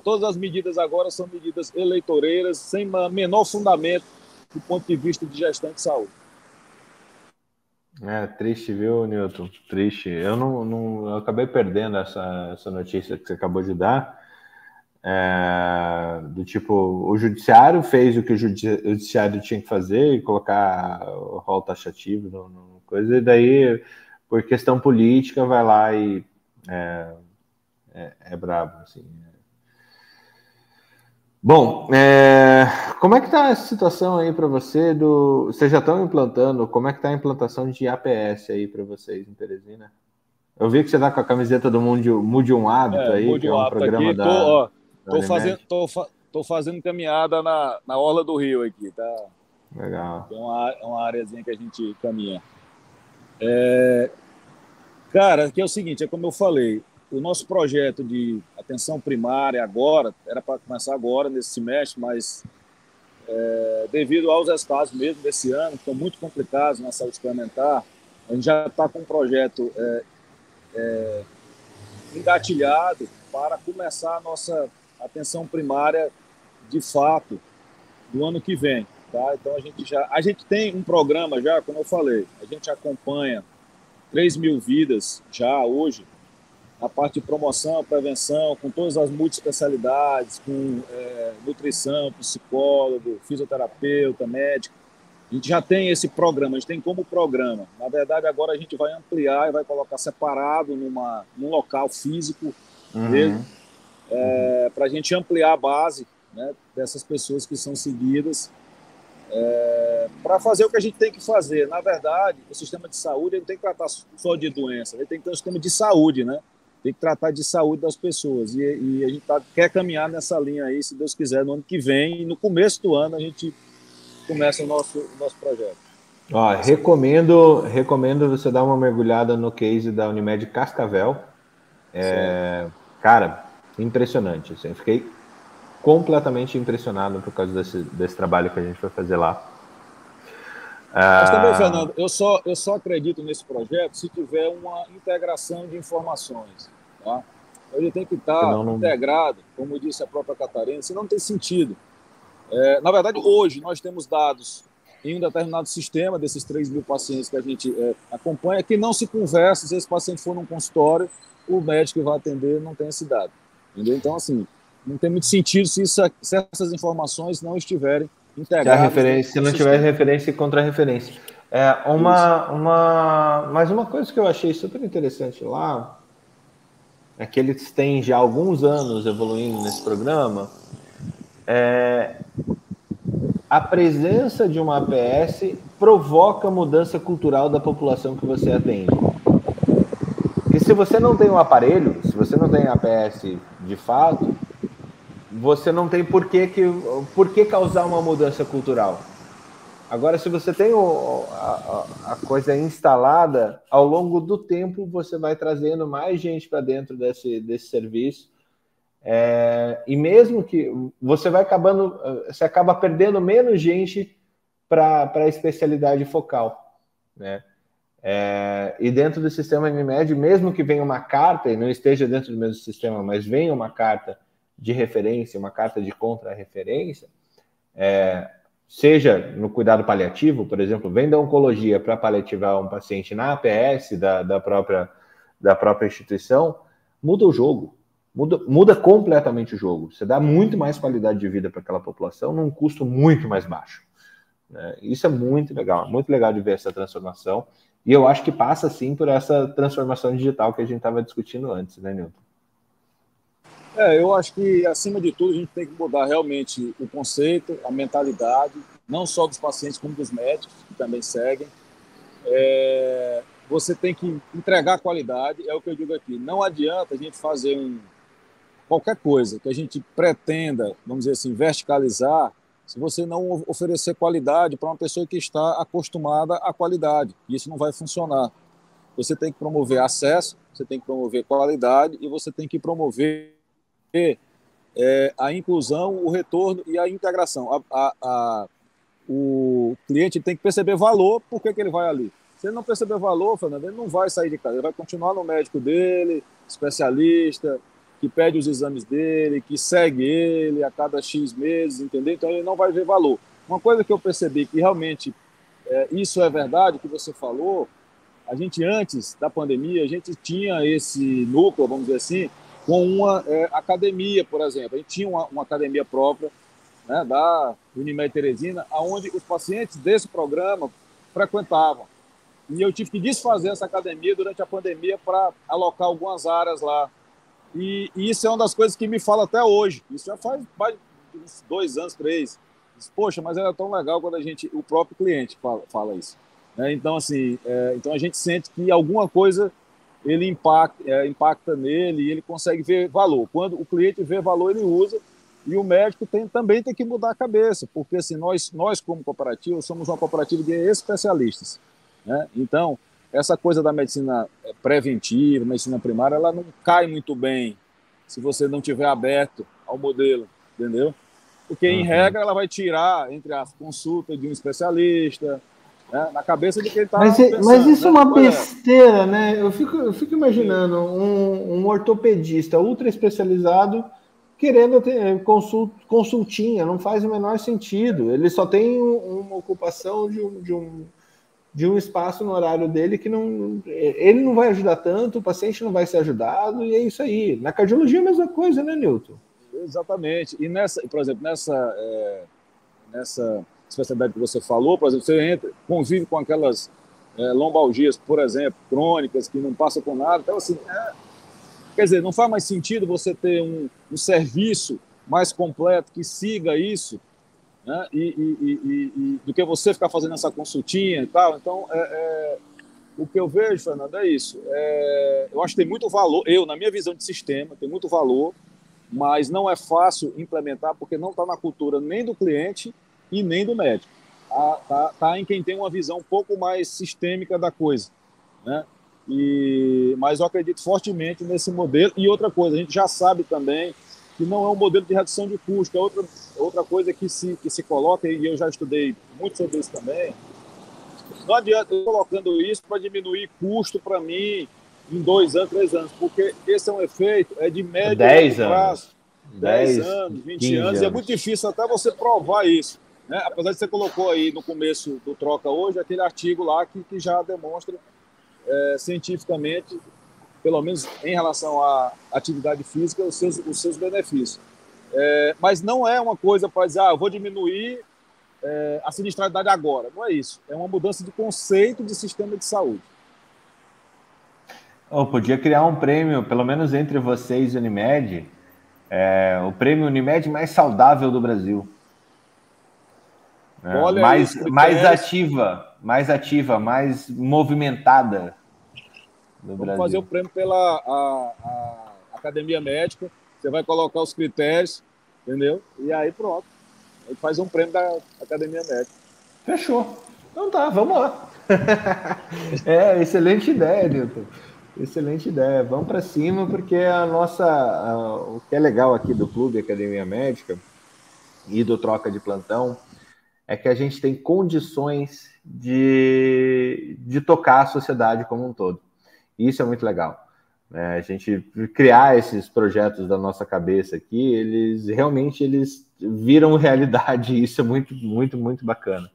todas as medidas agora são medidas eleitoreiras, sem menor fundamento do ponto de vista de gestão de saúde. Triste, viu, Newton? Triste. Eu acabei perdendo essa notícia que você acabou de dar. Do tipo, o judiciário fez o que o judiciário tinha que fazer e colocar o rol taxativo no coisa, e daí, por questão política, vai lá e é brabo, assim. Bom, como é que está essa situação aí para você? Vocês já estão implantando? Como é que está a implantação de APS aí para vocês em Teresina? Eu vi que você está com a camiseta do Mude um Hábito aí, que é um programa aqui. Tô fazendo caminhada na orla do rio aqui, tá? Legal. É uma areazinha que a gente caminha. Cara, que é o seguinte, é como eu falei, o nosso projeto de atenção primária agora, era para começar agora, nesse semestre, mas devido aos estados mesmo desse ano, que estão muito complicados na saúde suplementar, a gente já está com um projeto engatilhado para começar a nossa atenção primária de fato do ano que vem. Tá? Então a gente tem um programa já, como eu falei, a gente acompanha 3.000 vidas já hoje, a parte de promoção, prevenção, com todas as multiespecialidades, com nutrição, psicólogo, fisioterapeuta, médico. A gente já tem esse programa, a gente tem como programa. Na verdade, agora a gente vai ampliar e vai colocar separado num local físico mesmo, para a gente ampliar a base, né, dessas pessoas que são seguidas, para fazer o que a gente tem que fazer. Na verdade, o sistema de saúde ele não tem que tratar só de doença, ele tem que ter um sistema de saúde, né? Tem que tratar de saúde das pessoas. E a gente quer caminhar nessa linha aí, se Deus quiser, no ano que vem. E no começo do ano a gente começa o nosso projeto. Recomendo você dar uma mergulhada no case da Unimed Cascavel. Cara, impressionante. Assim, eu fiquei completamente impressionado por causa desse trabalho que a gente vai fazer lá. Mas também, Fernando, eu só acredito nesse projeto se tiver uma integração de informações. Tá? Ele tem que estar integrado, como disse a própria Catarina, senão não tem sentido. Na verdade, hoje nós temos dados em um determinado sistema desses 3.000 pacientes que a gente acompanha, que não se conversa, se esse paciente for num consultório, o médico que vai atender não tem esse dado. Entendeu? Então, assim, não tem muito sentido se essas informações não estiverem integradas. Se não tiver referência e contra-referência. Mas uma coisa que eu achei super interessante lá é que eles têm já alguns anos evoluindo nesse programa. A presença de uma APS provoca mudança cultural da população que você atende. E se você não tem um aparelho, se você não tem APS de fato, você não tem por que causar uma mudança cultural. Agora, se você tem a coisa instalada, ao longo do tempo você vai trazendo mais gente para dentro desse serviço. E mesmo que você acaba perdendo menos gente para a especialidade focal, né? E dentro do sistema Unimed, mesmo que venha uma carta, e não esteja dentro do mesmo sistema, mas venha uma carta de referência, uma carta de contra-referência, seja no cuidado paliativo, por exemplo, vem da oncologia para paliativar um paciente na APS da própria instituição, muda o jogo, muda completamente o jogo. Você dá muito mais qualidade de vida para aquela população num custo muito mais baixo. Isso é muito legal de ver essa transformação, e eu acho que passa sim por essa transformação digital que a gente estava discutindo antes, né, Nilton? Eu acho que, acima de tudo, a gente tem que mudar realmente o conceito, a mentalidade, não só dos pacientes, como dos médicos, que também seguem. Você tem que entregar qualidade, é o que eu digo aqui. Não adianta a gente fazer qualquer coisa que a gente pretenda, vamos dizer assim, verticalizar, se você não oferecer qualidade para uma pessoa que está acostumada à qualidade. Isso não vai funcionar. Você tem que promover acesso, você tem que promover qualidade e você tem que promover a inclusão, o retorno e a integração. O cliente tem que perceber valor, por que ele vai ali. Se ele não perceber valor, Fernando, ele não vai sair de casa, ele vai continuar no médico dele, especialista, que pede os exames dele, que segue ele a cada X meses, entendeu? Então ele não vai ver valor. Uma coisa que eu percebi que realmente isso é verdade, que você falou, a gente antes da pandemia, a gente tinha esse núcleo, vamos dizer assim, com uma academia, por exemplo. A gente tinha uma academia própria, né, da Unimed Teresina, onde os pacientes desse programa frequentavam. E eu tive que desfazer essa academia durante a pandemia para alocar algumas áreas lá. E isso é uma das coisas que me fala até hoje. Isso já faz mais de uns 2 anos, 3. Poxa, mas era tão legal quando o próprio cliente fala isso. Então, assim, então a gente sente que alguma coisa ele impacta nele e ele consegue ver valor. Quando o cliente vê valor, ele usa, e o médico também tem que mudar a cabeça, porque assim, nós como cooperativa, somos uma cooperativa de especialistas, né? Então, essa coisa da medicina preventiva, medicina primária, ela não cai muito bem se você não tiver aberto ao modelo, entendeu? Porque, em regra, ela vai tirar, entre as consultas de um especialista, né, na cabeça de quem está pensando. Mas isso é uma besteira, né? Eu fico imaginando um ortopedista ultra especializado querendo ter consultinha, não faz o menor sentido. Ele só tem uma ocupação de um espaço no horário dele que ele não vai ajudar tanto, o paciente não vai ser ajudado, e é isso aí. Na cardiologia é a mesma coisa, né, Nilton? Exatamente. E por exemplo, nessa especialidade que você falou, por exemplo, você convive com aquelas lombalgias, por exemplo, crônicas, que não passam com nada. Então, assim, quer dizer, não faz mais sentido você ter um serviço mais completo que siga isso, né? Do que você ficar fazendo essa consultinha e tal. Então, o que eu vejo, Fernando, é isso. Eu acho que tem muito valor, na minha visão de sistema, tem muito valor, mas não é fácil implementar porque não está na cultura nem do cliente e nem do médico. Tá em quem tem uma visão um pouco mais sistêmica da coisa, né? Mas eu acredito fortemente nesse modelo. E outra coisa, a gente já sabe também que não é um modelo de redução de custo. Outra coisa que se coloca, e eu já estudei muito sobre isso também, não adianta eu colocando isso para diminuir custo para mim em 2 anos, 3 anos, porque esse é um efeito de médio 10 prazo. anos. 10 anos, 20 anos, e é muito difícil até você provar isso, né? Apesar de você colocou aí no começo do Troca hoje aquele artigo lá que já demonstra cientificamente, pelo menos em relação à atividade física, os seus benefícios. Mas não é uma coisa para dizer, eu vou diminuir a sinistralidade agora. Não é isso. É uma mudança de conceito de sistema de saúde. Eu podia criar um prêmio, pelo menos entre vocês e Unimed, o prêmio Unimed mais saudável do Brasil. Mais ativa, mais movimentada do Brasil. Vamos fazer o prêmio pela a Academia Médica, você vai colocar os critérios, entendeu? E aí pronto, a gente faz um prêmio da Academia Médica. Fechou. Então tá, vamos lá. Excelente ideia, Nilton. Excelente ideia. Vamos para cima, porque o que é legal aqui do Clube Academia Médica e do Troca de Plantão é que a gente tem condições de tocar a sociedade como um todo. E isso é muito legal. A gente criar esses projetos da nossa cabeça aqui, eles viram realidade, e isso é muito, muito, muito bacana.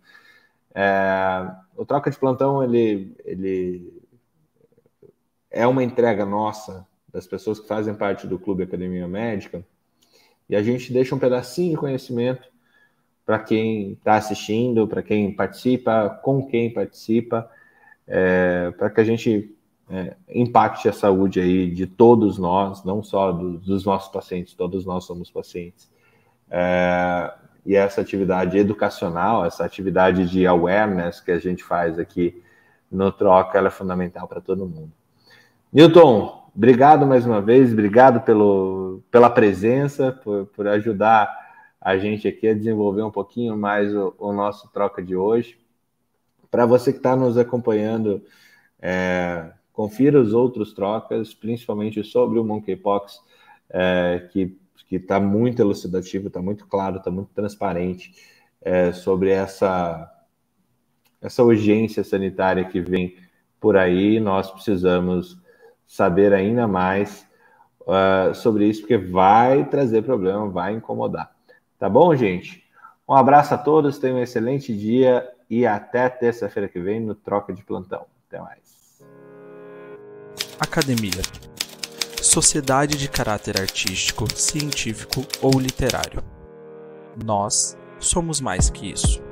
O Troca de Plantão, ele é uma entrega nossa, das pessoas que fazem parte do Clube Academia Médica, e a gente deixa um pedacinho de conhecimento para quem está assistindo, para quem participa, com quem participa, para que a gente impacte a saúde aí de todos nós, não só dos nossos pacientes, todos nós somos pacientes. E essa atividade educacional, essa atividade de awareness que a gente faz aqui no Troca, ela é fundamental para todo mundo. Newton, obrigado mais uma vez, obrigado pela presença, por ajudar a gente aqui a desenvolver um pouquinho mais o nosso Troca de hoje. Para você que está nos acompanhando, confira os outros trocas, principalmente sobre o Monkeypox, que está muito elucidativo, está muito claro, está muito transparente sobre essa urgência sanitária que vem por aí. Nós precisamos saber ainda mais sobre isso, porque vai trazer problema, vai incomodar. Tá bom, gente? Um abraço a todos, tenham um excelente dia e até terça-feira que vem no Troca de Plantão. Até mais. Academia. Sociedade de caráter artístico, científico ou literário. Nós somos mais que isso.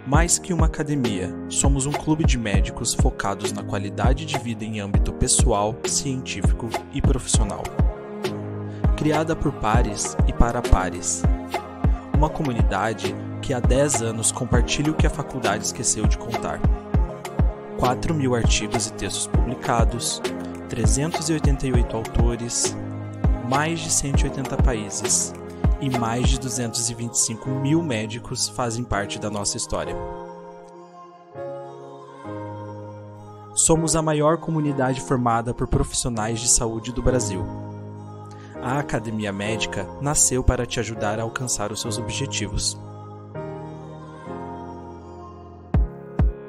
Mais que uma academia, somos um clube de médicos focados na qualidade de vida em âmbito pessoal, científico e profissional. Criada por pares e para pares. Uma comunidade que há 10 anos compartilha o que a faculdade esqueceu de contar. 4.000 artigos e textos publicados, 388 autores, mais de 180 países e mais de 225.000 médicos fazem parte da nossa história. Somos a maior comunidade formada por profissionais de saúde do Brasil. A Academia Médica nasceu para te ajudar a alcançar os seus objetivos.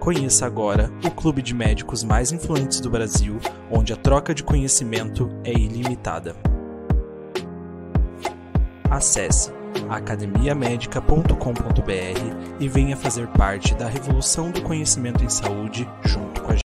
Conheça agora o clube de médicos mais influentes do Brasil, onde a troca de conhecimento é ilimitada. Acesse academiamedica.com.br e venha fazer parte da revolução do conhecimento em saúde junto com a gente.